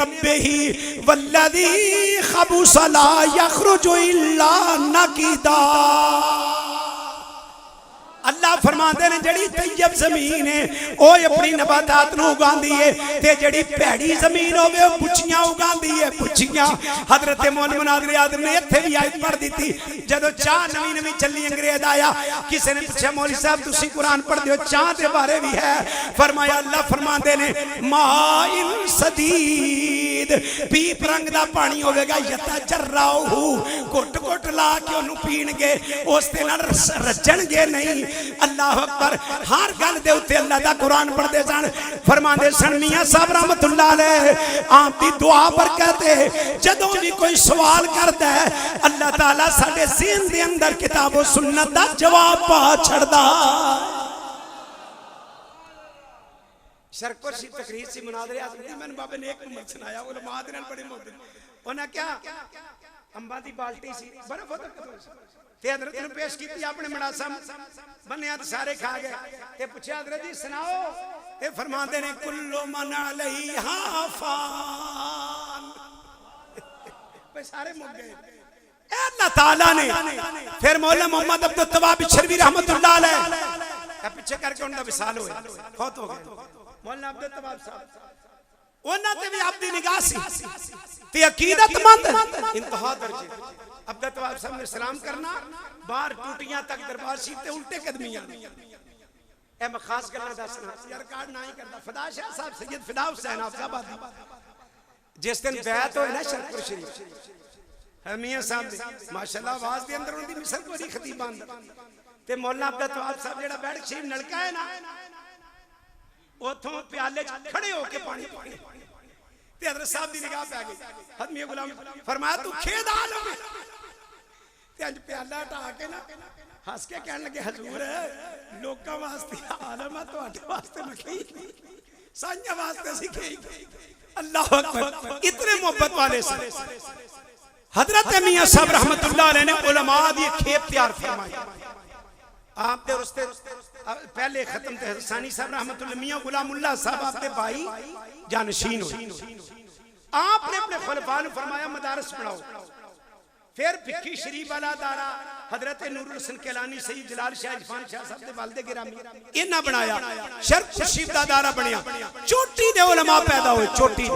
रब्बिही वल्लज़ी खबुस ला यखरुजु इल्ला नकीदा। अल्लाह फरमांदे ने जड़ी तैयब जमीन है ओ अपनी नबातात नु उगांदी है ते जड़ी भैड़ी जमीन होवे ओ पुछियां उगांदी है पुछियां। हजरत मौलवी मुनादरे आदम ने इत्थे भी आयत पढ़ दी जदों चाह नवी नवी चली अंग्रेज आया किसी ने पूछा मौलवी साहब तुसी कुरान पढ़दे हो चाह दे बारे भी है। फरमाया अल्लाह फरमांदे ने माइन सदीद पीप रंग दा पानी होवेगा यता जर्राहू घुट घुट ला के ओनू पीणगे उस दे नाल रजणगे नहीं। अल्लाह अकबर हर गल दे उत्ते अल्लाह दा कुरान पढ़दे सन। फरमांदे सन मियां साहब रहमतुल्लाह अलैह आप दी दुआ बरकत है जदों भी कोई सवाल करदा है अल्लाह ताला साडे ज़हन दे अंदर किताब व सुन्नत दा जवाब पा छड़दा। सरकुर्सी तकरीर सी मुनादरे आज़म दी मैंने बाबे ने एक उम्मत सुनाया उलमा दे नाल बड़े मोहब्बत उन्हें क्या अंबा दी बाल्टी सी बर्फ होता ते हजरत ने पेश की अपने मड़ासा बन्या ते सारे खा गए ते पूछा हजरत जी सुनाओ ते फरमाते ने कुल्लु मन अलैहा फान भाई सारे मुक गए। अल्लाह ताला ने फिर मौलाना मोहम्मद अब्दुल तवाब बिशरवी रहमतुल्लाह अलैह पीछे करके उनका विसाल होया फौत हो गए। मौलाना अब्दुल तवाब साहब उन्हां ते भी आपदी निगाह सी ते अकीदतमंद इंतहा दर्जे। अब्दुल तवाब साहब ने सलाम करना बाहर टूटियां तक दरबार सी ते उल्टे कदमियां ए मैं खास गल्लां दसना यार कार्ड ना ही करदा फदा शाह साहब सैयद फिदा हुसैन आफताबाद जिस दिन बैत होए ना शरपुर शरीफ मियां साहब माशाअल्लाह आवाज दे अंदर उनदी मिसल कोई खतीब अंदर ते मौलाना अब्दुल तवाब साहब जेड़ा बैठ शरीफ नलका है ना उथों प्याले खड़े होके पानी पानी ते हजरत साहब दी निगाह पे आ गई हदमी गुलाम फरमाया तू खेदान हो ते अज प्याला हटा के ना हंस के कहने लगे हजूर लोकां वास्ते आलम है तुहाडे वास्ते लिखी साइयां वास्ते सिखी। अल्लाह अकबर इतने मोहब्बत वाले से हजरत मियां साहब रहमतुल्लाह अलैह ने उलमा दी खेप तैयार फरमाई। आप दे रुस्ते पहले खत्म थे सानी साहब रहमतुल्लाह मियां गुलामुल्लाह साहब आपके भाई जानशीन हो आपने अपने खुलफा ने फरमाया मदारस पढ़ाओ। फिर फिक्की शरीफ वाला दारा हजरत नूरुल हसन कैलानी सईद जलाल शाह इरफान शाह साहब दे वालिद गिरामी इन्ना बनाया शर्फ खुर्शीद दा दारा बनया चोटी दे उलमा पैदा हुए चोटी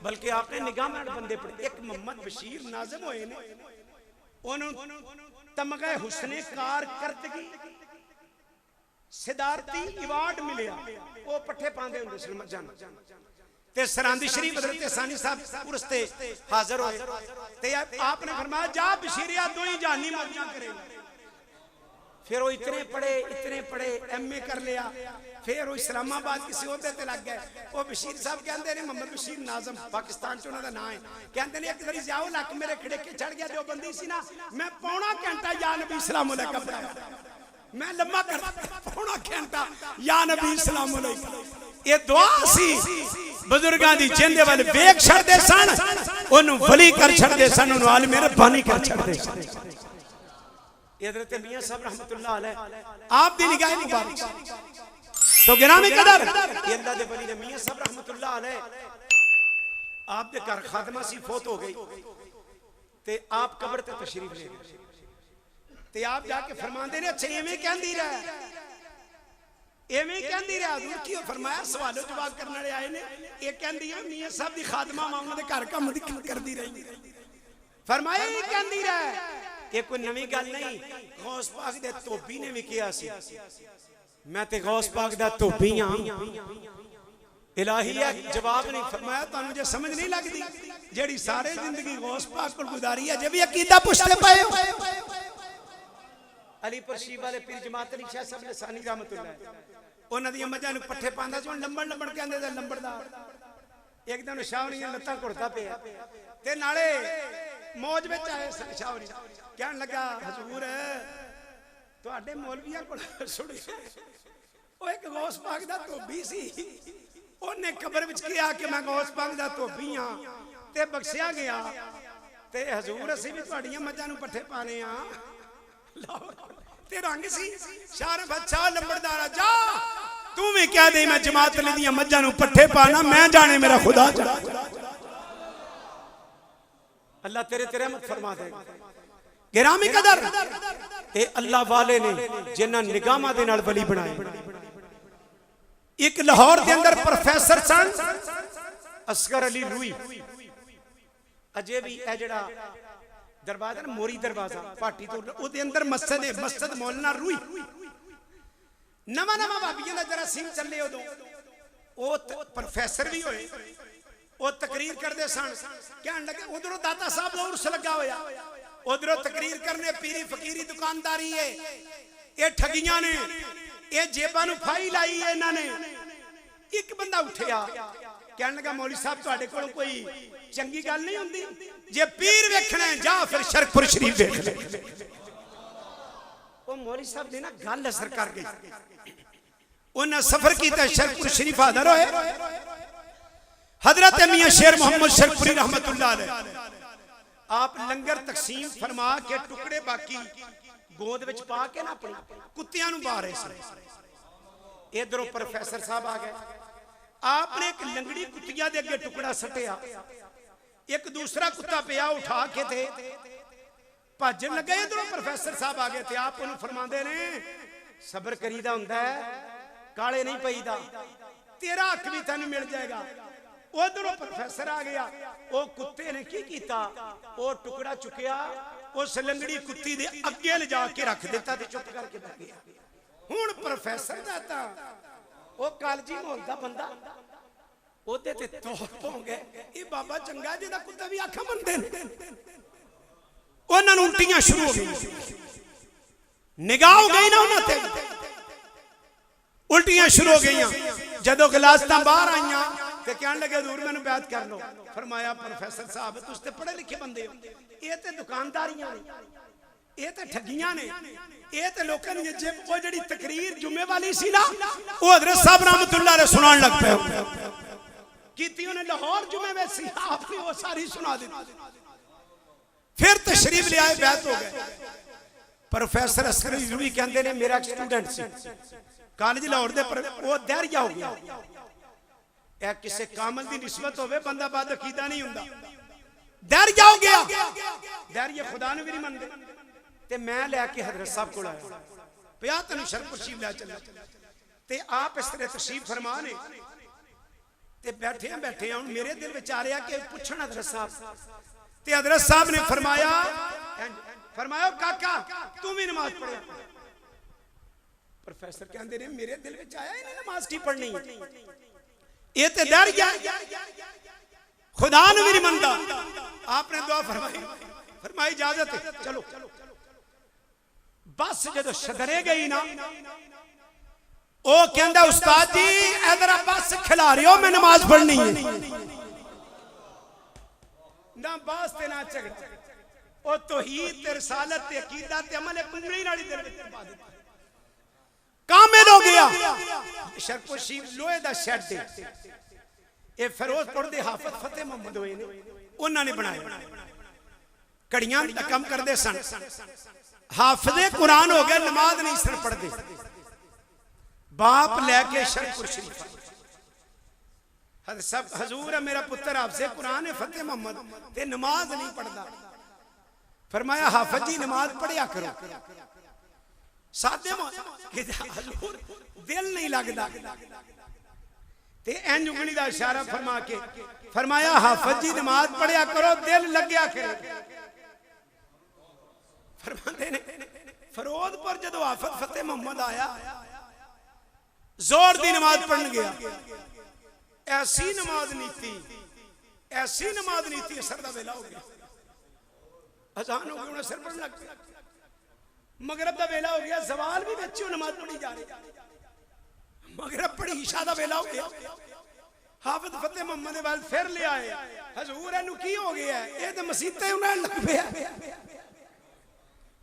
बल्कि आपने निगाह में बंदे पढ़े एक मोहम्मद बशीर नाज़िम होए ने ओनु तमगा हुस्ने कारकर्दगी सिदारती अवार्ड मिलिया वो पट्ठे पांदे हुंदे सन मजान ते सरांदी शरीफ हजरत सानी साहब उर्स ते हाजिर होए ते आपने फरमाया जा बशीरिया दो ही जानी मौजां करेगा। फिर वो इतने पढ़े एमए कर लिया फिर वो इस्लामाबाद किसी ओहदे ते लग गए। वो बशीर साहब कहते हैं मोहम्मद बशीर नाज़िम पाकिस्तान च उन्होंने नाम है कहते हैं एक बारी जाओ लक मेरे खड़ेके चढ़ गया जो बंदी सी ना मैं पौना घंटा या नबी सलाम अलैकुम पढ़ाया मैं लम्मा कर पौना घंटा या नबी सलाम अलैकुम ये दुआ सी बुजुर्गां दी जिंदे वाल वेख छड़दे सन ओनु वली कर छड़दे सन ओनु आलिम रब्बानी कर छड़दे सन। हज़रत मियां साहब रहमतुल्लाह अलैह आप दी निगाह मुबारक तो गिरामी कदर ये अल्लाह दे वली ने मियां साहब रहमतुल्लाह अलैह आप दे घर खादमा सी फौत हो गई ते आप कब्र ते तशरीफ ले गए ते आप जाके फरमांदे ने अच्छा एवें कहंदी रह एवें कहंदी रह हजूर की फरमाया सवालो जवाब करने वाले आए ने ये कहंदी है मियां साहब दी खादमा मां दे घर काम दी करदी रही फरमाया ये कहंदी रह ये कोई नवी गल नहीं गौस पाक दे धोबी ने भी किया सी मैं ते गौस पाक दा धोबी हां इलाही है जवाब नहीं फरमाया तुहानू जे समझ नहीं लगदी जेड़ी सारे जिंदगी गौस पाक को गुजारी है, जब भी अकीदा पुछते पाए हो। अलीपुर शीब वाले पीर जमात अली शाह साहब लसानी रहमतुल्लाह उन्हां दी मजां नूं पट्ठे पांदा सी, लंबड़ लंबड़ कहंदे ते लंबड़दार। एक दिन शाहवरी लत्तां घुड़दा पिया ते नाले मौज विच आए शाहवरी कहन लगा हजूर तुहाडे मौलवियां कोल सुण ओ एक गौस पाक दा धोबी सी, ओने कब्र विच कहा कि मैं गौस पाक दा धोबी हां ते बख्शिया गया ते हजूर असीं भी तुहाडीआं मजां नूं पट्ठे पाने आ। ते रंग सी शार बच्चा लंबड़दारा जा तू भी क्या दे मैं जमात अली दी मज्जां नूं पट्ठे पाना, मैं जाने मेरा खुदा जाने। अल्लाह तेरे तेरे रहमत फरमा देगा। गिरामी कदर ए अल्लाह वाले ने जिन्हां निगाहां दे नाल वली बनाए। एक लाहौर दे अंदर प्रोफेसर सन असगर अली रूई, अजे भी ए जेड़ा दरवाजा ना मोरी दरवाजा पाटी तो ओदे अंदर मस्जिद है, मस्जिद मौलाना रूई। नवा नवा भाबियां दा जरा सिंह चले उदों ओ प्रोफेसर भी होए, ओ तकरीर करदे सन। कहन लगे उधरों दाता साहब दा उर्स लगा होया, उधरों तकरीर करने पीरी फकीरी दुकानदारी है, ये ठगियां ने, ये जेबां नूं फाई लाई है इन्हां ने। एक बंदा उठिया कहन लगा मौलवी साहब तुहाडे कोल कोई चंगी गल नहीं हुंदी, जे पीर वेखना है जा फिर शरकपुर शरीफ देख ले। ओ मौलवी साहब ने ना गल असर कर गई, उन्हें सफर किया शरकपुर शरीफ हाजिर होए। हजरत मियां शेर मोहम्मद शरकपुरी रहमतुल्लाह अलैह आप लंगर तकसीम फरमा के टुकड़े बाकी गोद विच पा के ना अपनी कुत्तियां नूं बाहर सन। इधरों प्रोफेसर साहब आ गए, आपने एक लंगड़ी कुत्तिया दे अगे टुकड़ा सटिया, एक दूसरा कुत्ता पिया उठा के थे भजन लगे। इधरों प्रोफेसर साहब आ गए थे, आप उन्हें फरमाते ने सबर करीदा हुंदा है, काले नहीं पईदा, तेरा हक भी तेन मिल जाएगा। उधरों प्रोफेसर आ गया, वो कुत्ते ने की कीता, वो टुकड़ा चुकया उस लंगड़ी कुत्ती दे अगे ले जाके रख दिता ते चुप करके बैठ गया। हुण प्रोफेसर दा तां ओ कालजी मोहल दा बंदा ओदे ते तौर हो गए, ये बाबा चंगा जिहदा कुत्ता भी आखां मनदे ने। उन्हां नूं उल्टियां शुरू हो गई, निगाह हो गई ना उन्हां ते, उल्टियां शुरू हो गईयां। जदों गिलासां बाहर आईयां ते कहन लगे हजूर मैनूं बैत कर लो। फरमाया प्रोफेसर साहब तुसीं ते पढ़े लिखे बंदे हो, ये ते दुकानदारियां ने, ये ते ठगियां ने, ये ते लोकां दी जे ओ जेहड़ी तकरीर जुम्मे वाली सी ना ओ हजरत साहब रहमतुल्लाह अलैह सुनान लग पे कीती। उन्हें लाहौर जुम्मे में सी आपने वो सारी सुना दी। फिर तशरीफ ले आए, बैत हो गए। प्रोफेसर असगर रूई कहंदे ने मेरा स्टूडेंट सी कॉलेज लाहौर दे, पर वो दहरिया हो गया। ए किसे कामल दी निस्बत होवे बंदा बाद अकीदा नहीं हुंदा, दहरिया हो गया। दहरिया खुदा नूं भी नहीं मनदे। ते मैं लैके हजरत साहब को आया, पिया तेन शरकपुर शरीफ लै चला ते आप इस तरह तशरीफ फरमा ने ते बैठे बैठे हुण मेरे दिल विच आ रहा कि पुछण हजरत साहब ते हजरत साहब ने फरमाया काका तू भी नमाज पढ़िया। प्रोफेसर कहंदे ने मेरे दिल विच आया इन्हें नमाज की पढ़नी, ये ते डर गया खुदा नूं भी नहीं मनदा। आपने दुआ फरमाई इजाजत है चलो। बस जदों सदरे गई ना ओ कहंदा उस्ताद जी इधर बस खिला रहे हो, मैं नमाज पढ़नी है। ना बस ते ना झगड़ा, ओ तौहीद ते रिसालत ते अकीदा ते अमल कुंगली नाल दिल विच पा दित्ता, कामिल हो गया। शरकपुर शरीफ लोहे दा शेड है, ये फिरोजपुर दे हाफिज फतेह मोहम्मद होए ने, उन्हां ने बनाया। घड़ियां दा काम करदे सन, हाफिज़े कुरान हो गए, नमाज नहीं सन पढ़ते। बाप लैके शरकपुर शरीफ सब हजूर है मेरा पुत्र हाफिज़े कुरान है फतेह मोहम्मद ते नमाज नहीं पढ़ता। फरमाया हाफिज जी नमाज पढ़िया करो। सादे हजूर दिल नहीं लगता ते इंज उंगली दा इशारा फरमा के फरमाया हाफिज जी नमाज पढ़िया करो, दिल लग्या करे। फरमाते ने फिरोजपुर जदों हाफिज फतेह मोहम्मद आया जोर दी नमाज पढ़न गया, ऐसी नमाज नीती ऐसी नमाज नहीं थी, असर का वेला हो गया, अजान हो गई, उन्हें सिर पढ़ने लग गया, मगरब का वेला हो गया, सवाल भी बच्चे नमाज पढ़ी जा रही, मगरब पढ़ी, ईशा का वेला हो गया, हाफिज फतेह मोहम्मद दे वाल फिर ले आए, हजूर इहनू की हो गया है, ये तो मसीते उन्हें लग पिया।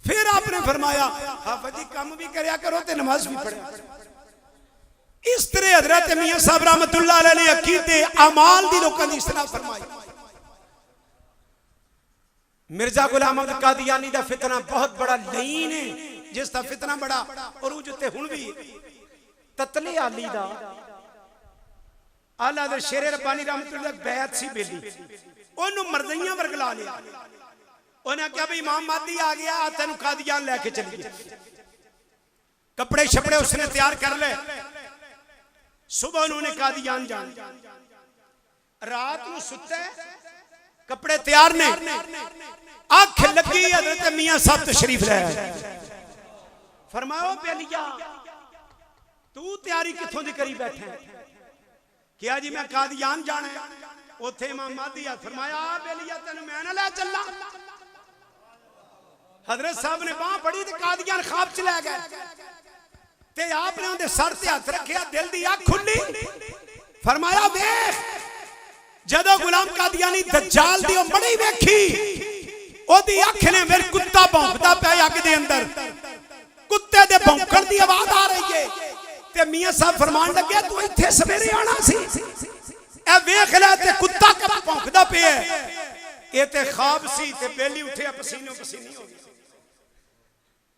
फिर आपने फरमाया हाफिज जी काम भी करया करो ते नमाज भी पढ़या करो। इस तरह हजरत मियां साहब रहमतुल्लाह अलैह ने अकीदे अमाल दी लोकां दी इस्लाह फरमाई। मिर्जा गुलाम अहमद कादियानी दा फितना बहुत बड़ा लईन है, जिस दा फितना बड़ा अरूज उत्ते हुण भी ततले आली दा आला दे शेरे रब्बानी रहमतुल्लाह बैत सी बेली, ओनू मरज़ियां वर्गला लिया, उन्हें कहा भाई इमाम महदी आ गया, तेन कादियान लेके चलिए, कपड़े शपड़े उसने तैयार कर ले, सुबह उन्होंने कादियान जान, रात को सुते कपड़े तैयार ने, आंख लगी हज़रत मियां साहब तशरीफ ले आए, फरमाओ बेलिया तू तैयारी किथों दी करी बैठे, क्या जी मैं कादियान जाना है, उथे इमाम महदी आ, फरमाया बेलिया तेन मैं ना ले चलना। हजरत साहब ने बांह फड़ी ते कादियान ख्वाब च ले गए, ते आपने उनके सर ते हाथ रखिया, दिल दी अख खुली, फरमाया वेख जदों गुलाम कादियानी दज्जाल दी मड़ी वेखी, ओदी अख ने मेरे कुत्ता भौंकदा पिया अग दे अंदर, कुत्ते दे भौंकण दी आवाज आ रही है, ते मियां साहब फरमान लगे तू इत्थे सवेरे आना सी, ए वेख ले ते कुत्ता कब भौंकदा पिया, ये ते ख्वाब सी, ते बेली उठे पसीनो पसीनी हो गई,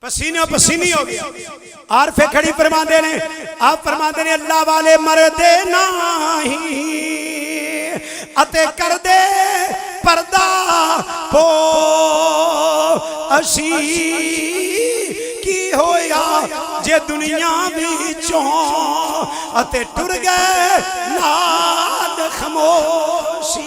पसीनो पसीनी हो गया। आरफे खड़ी फरमाते ने, आप फरमाते ने अल्लाह वाले मरदे नहीं अते कर दे पर्दा पो असी की होया जे दुनिया विचों अते टुर गए नाल खामोशी।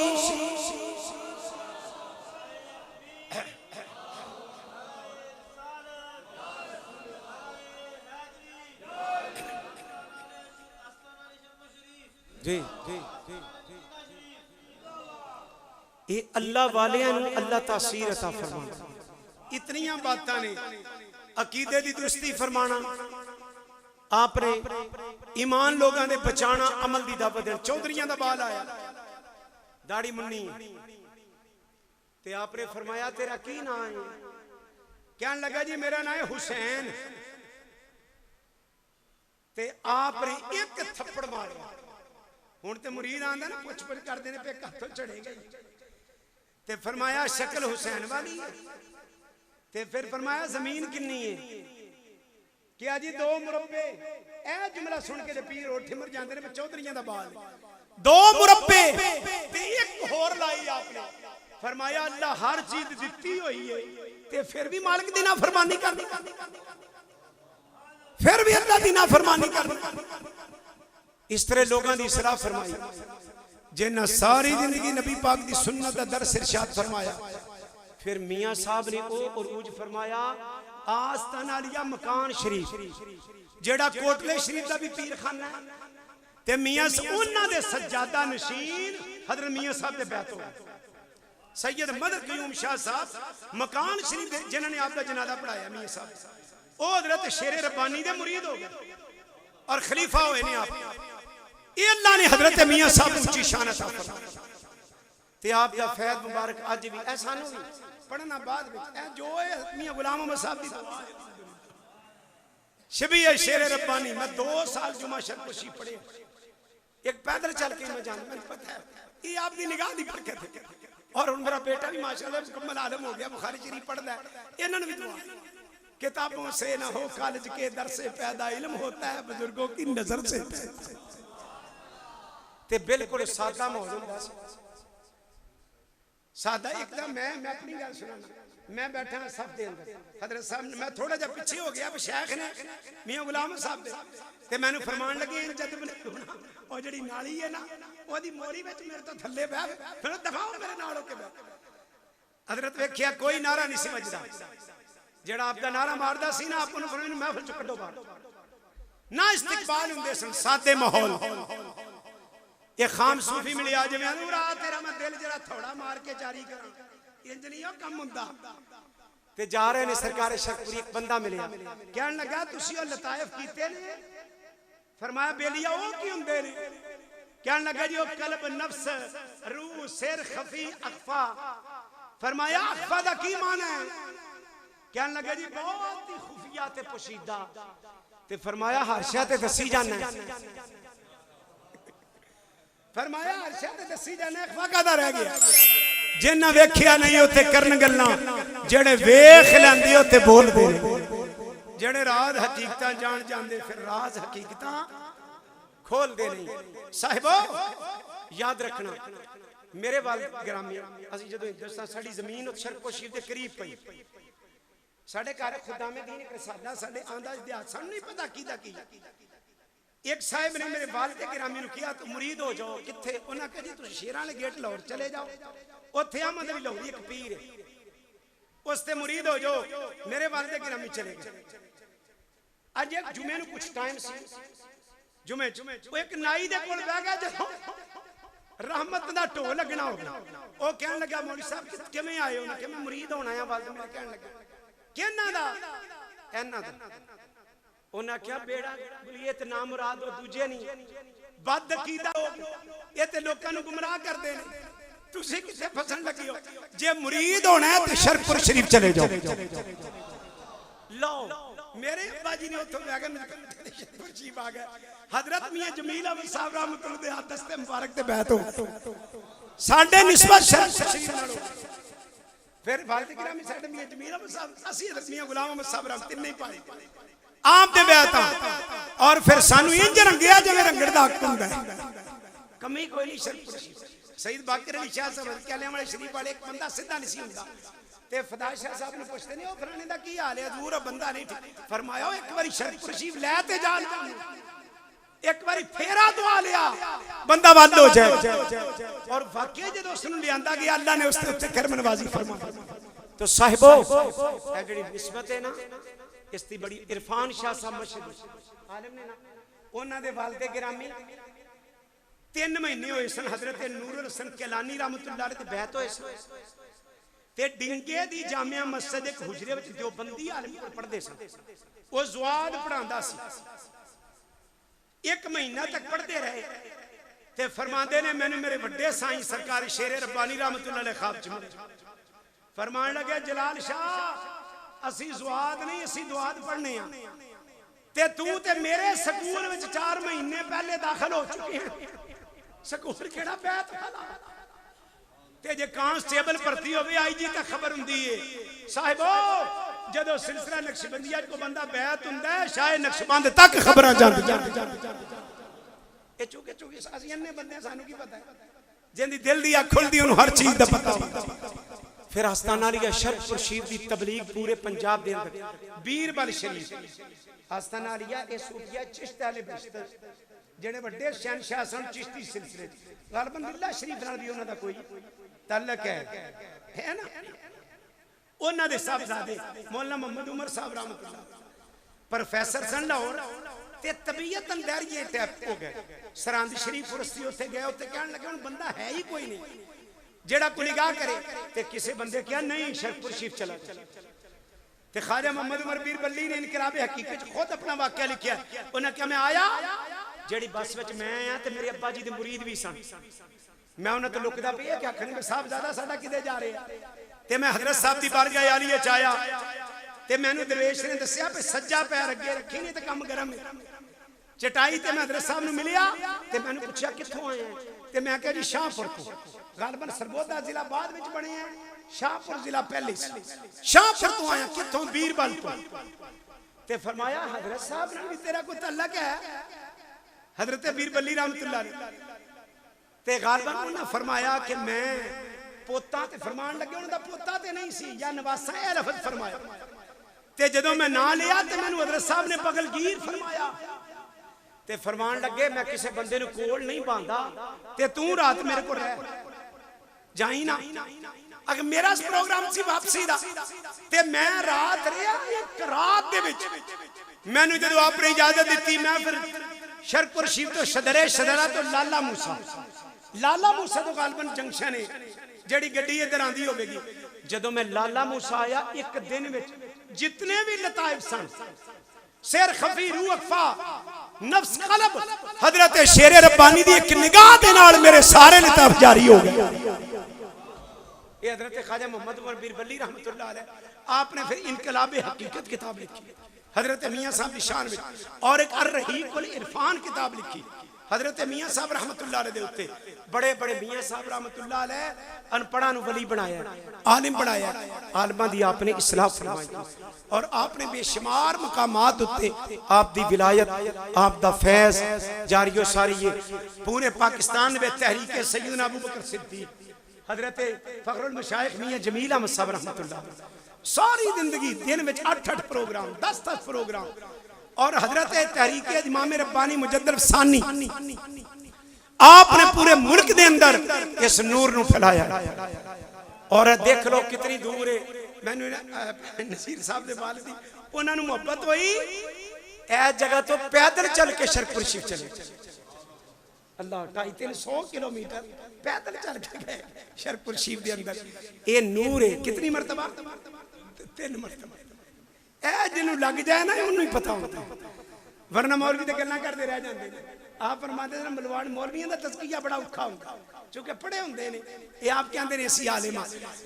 जी जी जी ये अल्लाह वालियां नूं अल्लाह तासीर अता फरमांदा, इतनियां बातां ने अकीदे दी दुरुस्ती फरमाना, आपने ईमान लोगों ने बचाना, अमल दी दावत देना। चौधरियां दा बाल आया, दाढ़ी मुन्नी, ते आपने फरमाया तेरा की नाम है, कहन लगा जी मेरा नाम है हुसैन, ते आपने एक थप्पड़ मारा, हुण ते मुरीद आंदा ना पुछ पुछ करदे ने पे हत्थों चढ़े गए, ते फरमाया शक्ल हुसैन वाली है, ते फिर फरमाया जमीन किन्नी है, क्या जी 2 मुरब्बे। ए जुमला सुन के ते पीर उठ मर जांदे ने, चौधरियां दा बाल 2 मुरब्बे ते एक होर लाई आपने, फरमाया अल्लाह हर चीज दित्ती हुई है, ते फिर भी मालिक दी नाफरमानी करनी, फिर भी अल्लाह दी नाफरमानी करनी। इस तरह लोगों की सलाह फरमाई, जिन्हें सारी जिंदगी नबी पाक की सुन्नत का दर्स इरशाद फरमाया। फिर मियां साहब ने वो उरूज फरमाया, आस्ताना लिया मकान शरीफ जेड़ा कोटले शरीफ का भी पीर खाना है, ते मियां उन्हां दे सज्जादा नशीन हजरत मियां साहब दे बैत हो सैयद मदद कयूम शाह साहब मकान शरीफ जिन्होंने आपका जनाजा पढ़ाया, मियां साहब वो हजरत शेरे रब्बानी दे मुरीद हो गए और खलीफा हुए ने आप। ये अल्लाह ने हजरत मियां साहब ऊंची शान अता फरमाई, ते आप दा फैज़ मुबारक अज भी ऐसा नहीं पढ़ना बाद में, ए जो है मियां गुलाम अहमद साहब दी दुआ है, शबीह शेर रब्बानी। मैं 2 साल जुमा शरकोशी पढ़े, एक पैदल चल के मैं जाना, मैंने पता है ये आपकी निगाह दी बरकत है, और हुण मेरा बेटा भी माशाअल्लाह मुकम्मल आलम हो गया, बुखारी शरीफ पढ़दा है, इन्हां भी दुआ किताबों से ना हो कॉलेज के दर से पैदा इल्म होता है, बुजुर्गों की नजर से। ते बिल्कुल सादा माहौल हुंदा सी, सादा एकदम। मैं अपनी गल सुनाना, मैं बैठा सब दे अंदर, हजरत साहब मैं थोड़ा जा पीछे हो गया, शेख ने मियां गुलाम साहब दे ते मैनू फरमान लगे जद ओ जड़ी नाली है ना ओदी मोरी विच मेरे तो थल्ले बैठ, फिर दफाओ मेरे नाल होके बैठ। हजरत वेखिया कोई नारा नहीं सी वजदा, जेड़ा आपदा नारा मारदा सी ना आप नूं फरमान महफिल च कड्डो बाहर, ना इस्तिकबाल हुंदे सन, सादे माहौल। ये खाम सूफी मिले आ जिवें नूरा तेरा मैं दिल जरा थोड़ा मार के जारी करा इंज नहीं ओ कम हुंदा ते जा रहे ने सरकार शरपुरी एक बंदा मिलिया कहन लगा तुसी ओ लताइफ कीते ने फरमाया बेलिया ओ की हुंदे ने कहन लगा जी ओ कल्ब नफ्स रूह सिर खफी अखफा फरमाया अखफा दा की माना है कहन लगा जी बहुत ही खुफिया ते पोशीदा ते फरमाया हर शय ते दसी जाना फरमाया हर शय ते दसी जाना अखफा कादा रह गया जिन्ना वेखिया नहीं उत्थे करन गल्लां जेड़े वेख लैंदे उत्थे बोलदे जेड़े राज हकीकतां जान जांदे फिर राज हकीकतां खोलदे नहीं साहिबो याद रखना मेरे वाल ग्रामी असि जदों हिंदुस्तान साडी जमीन शरको शरीफ दे करीब पई साडे घर खुदा में दीन कर साडा साडे आंदा इतिहास सानू नहीं पता कीदा की एक साहिब ने मेरे वाल के ग्रामी नु किया तो मुरीद हो जाओ किथे उन्हां कहा जी तुम शेरां वाले गेट लाहौर चले जाओ उत्थे अहमद अली लाहौरी एक पीर है उसते मुरीद हो जाओ मेरे वाल के ग्रामी चले गए अज एक जुमे नु कुछ टाइम सी जुमे वो एक नाई दे कोल बैठ गया जदों रहमत दा ढो लगना हो गया ओ कहन लगा मौलवी साहब किवें आए हो कि मैं मुरीद होना है वाल मैं कहन लगा किन्ना दा एना दा उन्हें क्या बेड़ा बोलिए ते नाम मुराद हो दूजे नहीं बद अकीदा हो ये ते लोकां नु गुमराह करदे ने तुसी किथे फसन लगी हो जे मुरीद होना है तो शरपुर शरीफ चले जाओ लो मेरे अब्बा जी ने उठो बैग शरपुर शरीफ आ गए हजरत मियां जमील अहमद साहब रहमतुल्लाह दे हाथ दस्ते मुबारक ते बैत हो साडे निस्बत शरपुर शरीफ नाल फिर वालिद गिरामी साडे मियां जमील अहमद साहब असि हजरत मियां गुलाम अहमद साहब रहमत तीन नहीं पाए आप दे बैत और फिर सानू इंज रंगिया जिवें रंगड़ दा हक हुंदा है कमी कोई नहीं शरपुर शरीफ सईद बाकर अली शाह साहब कहने वाले शरीफ वाले एक बंदा सीधा नहीं सी हुंदा ते फदा शाह साहब ने पूछते नहीं ओ फलाने दा की हाल है हजूर बंदा नहीं फरमाया एक बारी शरपुर शरीफ ले ते जा एक बारी फेरा दुआ लिया बंदा बंद हो जाए और वाकई जदों उसनु लियांदा गया अल्लाह ने उसते उत्ते करम नवाजी फरमाई तो साहिबो ए जेड़ी निस्बत है ना इसकी बड़ी इरफान शाह साहब मशहूर आलिम ने ना उन्हां दे वालिद गिरामी 3 महीने होए सन हजरत नूरुल हसन कैलानी रहमतुल्लाह अलैह ते बैत होए सन ते डिंगे दी जामिया मस्जिद एक हुजरे विच देवबंदी आलिम पढ़दे सन वो ज़वाद पढ़ांदा सी 1 महीना तक पढ़ते रहे ते फरमांदे ने मैंने मेरे बड़े साईं सरकार शेर रब्बानी रहमतुल्लाह अलैह ख्वाब च मिले फरमान लगे जलाल शाह असी ज़वाद नहीं असी दुआद पढ़ने आ ते तू ते मेरे स्कूल विच 4 महीने पहले दाखिल हो चुके हैं स्कूल केड़ा बैत वाला ते जे कांस्टेबल भर्ती होवे आईजी तक खबर हुंदी है साहिबो जदों सिलसिला नक्शबंदिया को बंदा बैत हुंदा है शाह नक्शबंद तक खबरां जांदियां ए चुके चुके असी अन्ने बंदे सानू की पता है जिंदी दिल दी अख खुलदी ओनू हर चीज दा पता होंदा फिर आस्ताना लिया शरपुर शरीफ की तबलीग पूरे पंजाब दे अंदर बीरबल शरीफ आस्ताना लिया ए सूफिया चिश्त वाले बिस्तर जेड़े बड़े शहनशाह सन चिश्ती सिलसिले गलबन बिल्ला शरीफ नाल भी उन्हां दा कोई ताल्लुक है ना उन्हां दे साहबजादे मौलाना मोहम्मद उमर साहब रहमतुल्लाह प्रोफेसर सन लाहौर ते तबीयतन डरिए टैप हो गए सरहंद शरीफ पुरस्ती उत्थे गए उत्थे कहन लगे हुण बंदा है ही कोई नहीं जेड़ा कोई निगाह करे ते किसी बंदे क्या नहीं शरपुर शरीफ चला ते ख्वाजा मोहम्मद उमर बीरबली ने इनकलाब हकीकत खुद अपना वाकया लिखा उन्हें क्या मैं आया जेड़ी बस विच मैं आया ते मेरे अब्बा जी दे मुरीद भी सन मैं उन्हें तो लुकदा पिया कि आखने में साहब ज्यादा साडा किदे जा रहे ते मैं हजरत साहब दी बारगाह आलिया च आया ते मैनू दरवेश ने दस्सिया पे सज्जा पैर अगे रखी नहीं ते कम गरम है चटाई ते मैं हजरत साहब नू मिलिया ते मैनू पूछया कित्थों आए हैं ते मैं कहा जी शाहपुर तो गालबन सरबोदा जिला बाद विच बने हैं शाहपुर जिला पहले शाहपुर तो आया कित्थों बीरबल तो ते फरमाया हजरत साहब नाल भी तेरा कोई ताल्लुक है हजरत बीरबली रहमतुल्लाह अलैह ते गालबन उन्होंने फरमाया कि मैं पोता ते फरमान लगे उन्होंने पोता ते नहीं सी या नवासा ए लफ्ज फरमाया ते जदों मैं ना लिया ते मैनू हजरत साहब ने बगलगीर फरमाया ते फरमान लगे मैं किसी बंदे नू कोल नहीं बांधा ते तू रात मेरे को रह जाई ना अगर मेरा प्रोग्राम सी वापसी दा ते मैं रात रहा एक रात दे विच मैनू जदों आपने इजाजत दी मैं फिर शरपुर शीफ तो शदरे शदरा तो लाला मूसा तो गालबन जंक्शन है जड़ी गड्डी इधर आंदी होगी। जदों मैं लाला मूसा आया एक दिन में जितने भी लताइफ सन शेर खफी रूह अखफा नफ्स कलब हजरत शेर रब्बानी दी एक निगाह दे नाल मेरे सारे लताइफ जारी हो गए। ये हजरत ख्वाजा मोहम्मद उमर बीरबली रहमतुल्लाह अलैह आपने फिर इनकलाब हकीकत किताब लिखी हजरत मियां साहब की शान में, और एक अर्रहीक वल इरफान किताब लिखी हजरत मियां साहब रहमतुल्लाह अलैह दे उत्ते। बड़े बड़े मियां साहब रहमतुल्लाह अलैह अनपढ़ा नु वली बनाया, आलिम बनाया, आलमा दी आपने इस्लाह फरमाई और आपने बेशुमार मकामात उत्ते आप दी विलायत आप दा फैज जारियो सारी ये पूरे पाकिस्तान में तहरीक सैयदना अबू बकर सिद्दीक हजरत फखरुल मशाइख मियां जमील अहमद साहब रहमतुल्लाह सारी जिंदगी दिन में 8-8 प्रोग्राम 10-10 प्रोग्राम और हजरत तहरीक इमाम रब्बानी मुजद्दिद सानी आपने पूरे मुल्क के अंदर इस नूर नु फैलाया। और देख लो कितनी दूर है। मैंने नसीर साहब दे वालिद दी उन्हां नु मोहब्बत हुई ए जगह तो पैदल चल के शरपुर शीफ चले। अल्लाह 250-300 किलोमीटर पैदल चल के गए शरपुर शीफ दे अंदर। ये नूर है कितनी मर्तबा 3 मर्तबा ए जिन्हों लग जाए ना उन्होंने ही पता होता, वरना मौलवी तो गल्लां करते रह जाते हैं। आप फरमाते हैं मलवाड़ मौलवियों का तज़किया बड़ा औखा होता क्योंकि पढ़े होंगे ने ये आप कहते हैं ऐसी आलिम।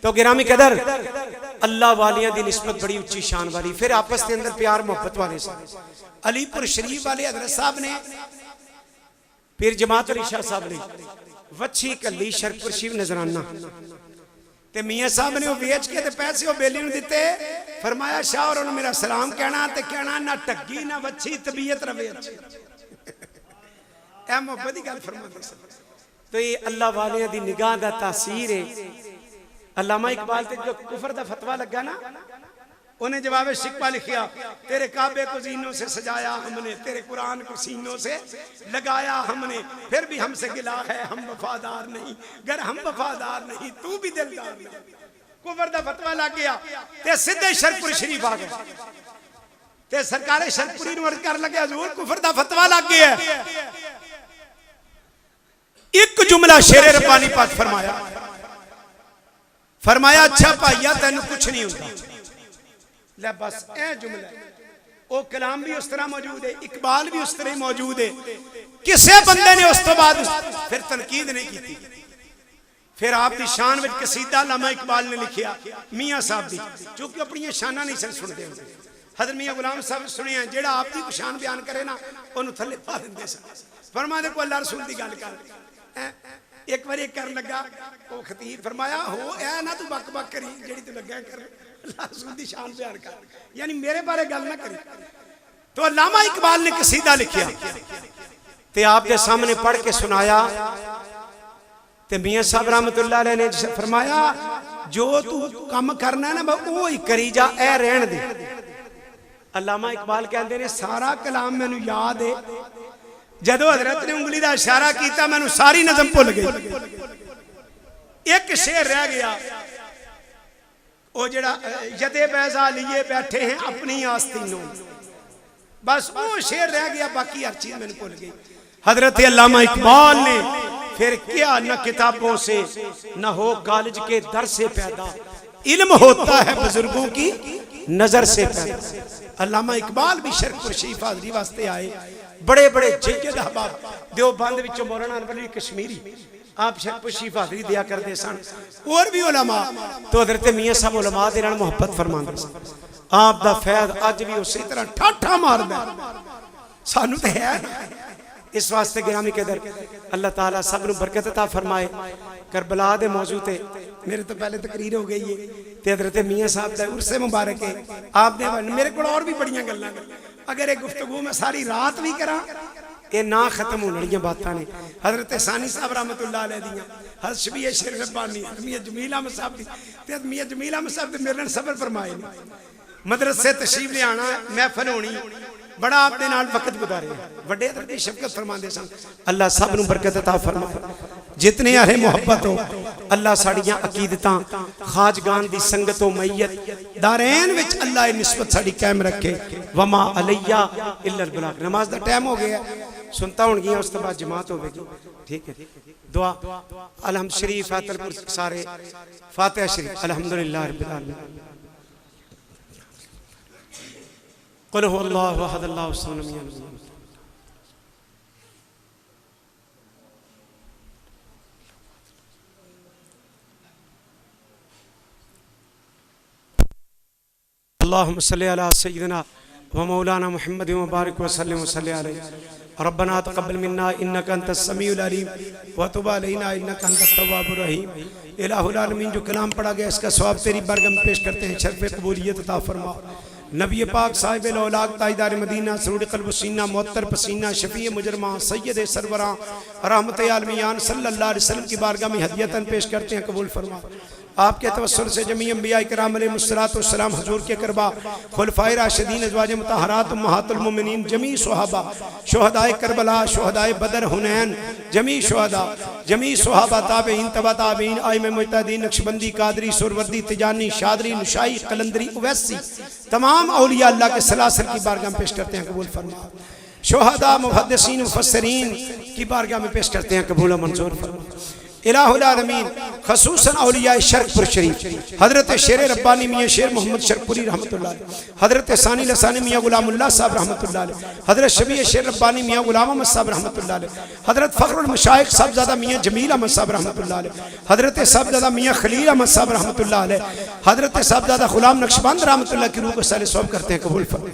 तो गिरामी कदर अल्लाह वालियां दी निस्बत बड़ी उच्ची शान वाली। फिर आपस के अंदर प्यार मोहब्बत वाले अलीपुर शरीफ वाले हजरत साहब ने फिर जमात रिशा साहब ने वच्छी कली शरपुर शीफ नजराना ते मियां साहब ने वो बेच के ते पैसे वो बेली नु दिते। फरमाया शाह और मेरा सलाम कहना ते कहना ना टग्गी ना वच्छी तबीयत रवे अच्छी। ए मोहब्बत की गल फरमाते सन। तो ये अल्लाह वालियां दी निगाह दा तासीर है। अल्लामा इकबाल ते जो कुफर दा फतवा लगा ना उन्हें जवाब शिकवा लिखा तेरे काबे को जीनों से सजाया हमने तेरे कुरान को सीनों से लगाया हमने फिर भी हमसे गिला है हम वफादार नहीं गर हम वफादार नहीं तू भी दिलदार नहीं। कुफर दा फतवा लग गया ते सीधे शरपुर शरीफ आ गए ते सरकार शरपुरी नु अर्ज कर लगे हुजूर कुफर दा फतवा लग गया। एक जुमला शेर रब्बानी पाक फरमाया अच्छा भाईया तेन कुछ नहीं होता। ले बस ए जुमला वो कलाम भी उस तरह मौजूद है इकबाल भी उस तरह मौजूद है। किसी बंदे ने उस तो बाद फिर तनकीद नहीं की। फिर आपकी शान में कसीदा अल्लामा इकबाल ने लिखा मियां साहब दी क्योंकि अपनी शाना नहीं सन सुनते होंगे। हज़रत मियां गुलाम साहब सुनिया जेड़ा आपकी शान बयान करे ना उन्होंने थले पा देंगे सन। फरमाते को अल्लाह रसूल की गल कर एक बार कर लगा वो खतीब फरमाया हो ए ना तू बक बक करी जेड़ी तू लगा कर अल्लाह रसूल की शान बयान कर यानी मेरे बारे गल ना करी। तो अल्लामा इकबाल ने कसीदा लिखा ते आपके सामने पढ़ के सुनाया ते मियां साहब रहमतुल्लाह अलैह ने फरमाया जो तू काम करना है ना वो ही करी जा ए रहन दे। अल्लामा इकबाल कहते ने सारा कलाम मैनू याद है जदों हजरत ने उंगली का इशारा किया मैनू सारी नज़म भुल गई। एक शेर रह गया वो जड़ा यदे बैजा लिए बैठे हैं अपनी आस्तीनों बस वो शेर रह गया बाकी हर चीज मैंने भूल गई। हजरत अल्लामा इकबाल ने फिर क्या न किताबों से न हो कॉलेज के दर से पैदा इल्म होता है बुजुर्गों की नजर से पैदा। अल्लामा इकबाल भी शरपुर शरीफ हाजरी वास्ते आए। बड़े बड़े जय्यद अहबाब देवबंद विचों मौलाना अनवर कश्मीरी आप शरपुर शरीफ हाजरी दिया करते सन और भी उलमा। तो हजरत मियां साहब उलमा दे नाल मोहब्बत फरमांदे सन। आप दा फैज़ अज भी उसी तरह ठाठा मारदा सानू ते है। इस वास्ते गिरामी कदर अल्लाह ताला सब नू बरकत अता फरमाए। करबला दे मौजू ते मेरे तो पहले तकरीर हो गई है ते हजरत मियां साहब दा उर्से मुबारक है। आपने मेरे को और भी बड़ियां गल्लां अगर एक गुफ्तगू में सारी रात भी करा ये ना खत्म होने वाली बातें ने। हजरत सानी साहब रहमतुल्लाह अलैह दियां हज़रत शबीर शेर रब्बानी मियां जमील अहमद साहब दी ते मियां जमील अहमद साहब ते मेरे नाल सबर फरमाए ने। मदरसे तशरीफ ले आना महफिल होनी बड़ा आपने नाल वक्त गुजारे बड़े दर्दी शफकत फरमाते सन। अल्लाह सब नू बरकत अता फरमाए। जितने अहले मोहब्बत हो अल्लाह साड़ियां अकीदतां खाजगान दी संगत हो मैयत दारैन विच अल्लाह निस्बत साड़ी कायम रखे। वमा अलैया इल्लल बलाग। नमाज दा टाइम हो गया। सुनता होंगी उस तो बाद जमात होगी। ठीक है, दुआ अलहम शरीफ आतलपुर सारे फातिहा शरीफ अल्हम्दुलिल्लाह रब्बिल आलमीन कुल हुवल्लाहु अहद अल्लाहु समद लम यलिद वलम यूलद। अल्लाहुम्मा सल्लि अला सय्यिदिना व मौलाना मुहम्मद व बारिक व सल्लिम व सल्लि अलैहि। रब्बना तक़ब्बल मिन्ना इन्नका अंतस समीउल अलीम व तुब अलैना इन्नका अंतत तव्वाबुर रहीम। इलाहुल आलमीन, जो कलाम पढ़ा गया इसका सवाब तेरी बारगाह में पेश करते हैं, शर्फ़ कबूलियत अता फरमा। नबी पाक साहिब औलाद ताजदार मदीना सरूर क़ल्ब सीना मुअत्तर पसीना शफ़ी मुजरमा सय्यद सरवरा रहमत आलमीन सल्लल्लाहु अलैहि वसल्लम की बारगाह में हदियतन पेश करते हैं, कबूल फरमा। आपके तवस्सुल से जमी अंबिया किराम अलैहिस्सलाम हुजूर के करबा खुलफाए राशिदीन अज़वाज मुतहहरात उम्महातुल मोमिनीन जमी सुहाबा शुहदाए करबला शुहदाए बदर हुनैन जमी शुहदा जमी सुहाबा ताबईन तबा ताबईन आइम मुजतहिदीन नक्शबंदी कादरी सुरवर्दी तिजानी शादरी नुशाई कलंदरी उवैसी तमाम औलिया अल्लाह के सलासल की बारगाह में पेश करते हैं, कबूल फरमा। शुहदा मुहद्दिसीन मुफस्सिरीन की बारगाह में पेश करते हैं, कबूल मंजूर फरमा। इलाहुल आलमीन खसूसन औलिया शरकपुर शरीफ हजरत शेर रब्बानी मियाँ शेर मोहम्मद शरकपुरी रहमतुल्लाह अलैह, हजरत सानी लसानी मियाँ गुलामुल्लाह साहब रहमतुल्लाह अलैह, हजरत शबी शेर रब्बानी मियाँ गुलाम अहमद साहब रहमतुल्लाह अलैह, हजरत फ़ख्रुल मशाइख साहबज़ादा मियाँ जमील अहमद साहब रहमतुल्लाह अलैह, हजरत साहबज़ादा मियाँ खलील अहमद साहब रहमतुल्लाह अलैह, हजरत साहबज़ादा गुलाम नक्शबंद रहमतुल्लाह की रूह को साले सौंप करते हैं, कबूल फरमा।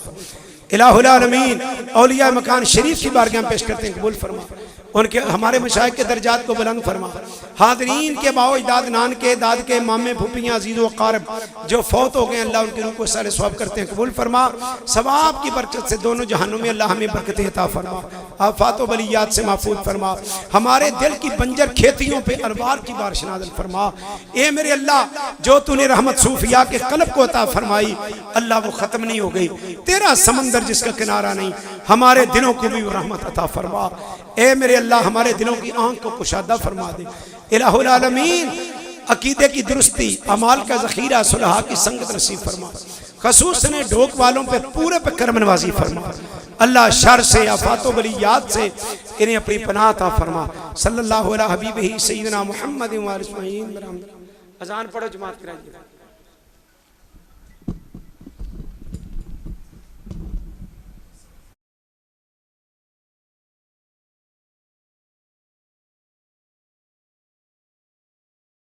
इलाहुल आलमीन औलिया मकान शरीफ की बारगाह में पेश करते हैं, कबूल फरमा। उनके हमारे मशाइख के दर्जात को बुलंद फरमा। हाज़रीन के बाओ इदाद नान के दाद के मामे फूफियाँ अजीज़ व क़ारब जो फौत हो गए, अल्लाह उनकी रूह को सारे सवाब करते हैं, कबूल फरमा। सवाब की बरकत से दोनों जहानों में अल्लाह हमें बरकतें अता फरमा, आफ़ात व बलियात से महफूज फरमा। हमारे दिल की बंजर खेतियों पे अरबार की बारिश नाज़िल फरमा। ए मेरे अल्लाह, जो तूने रहमत सूफिया के क़ल्ब को अता फरमाई, अल्लाह वो ख़त्म नहीं हो गई। तेरा समंदर जिसका किनारा नहीं, हमारे दिलों को भी रहमत अता फरमा। ए मेरे अल्लाह, हमारे दिलों की आंख को कुशादा फरमा दे। इलाहुल आलमीन अकीदे की दुरुस्ती, अमाल का ज़ख़ीरा, सुलहा की संगत नसीब फरमा। खसूसन ढोक वालों पे पूरे पे करम नवाजी फरमा। अल्लाह शर से आफात व बलियात से इन्हें अपनी पनाह अता फरमा। सल्लल्लाहु अलैहि हबीबिही सय्यिदना मुहम्मद व आलिहि अज़ान पढ़ो, जमात कराइए।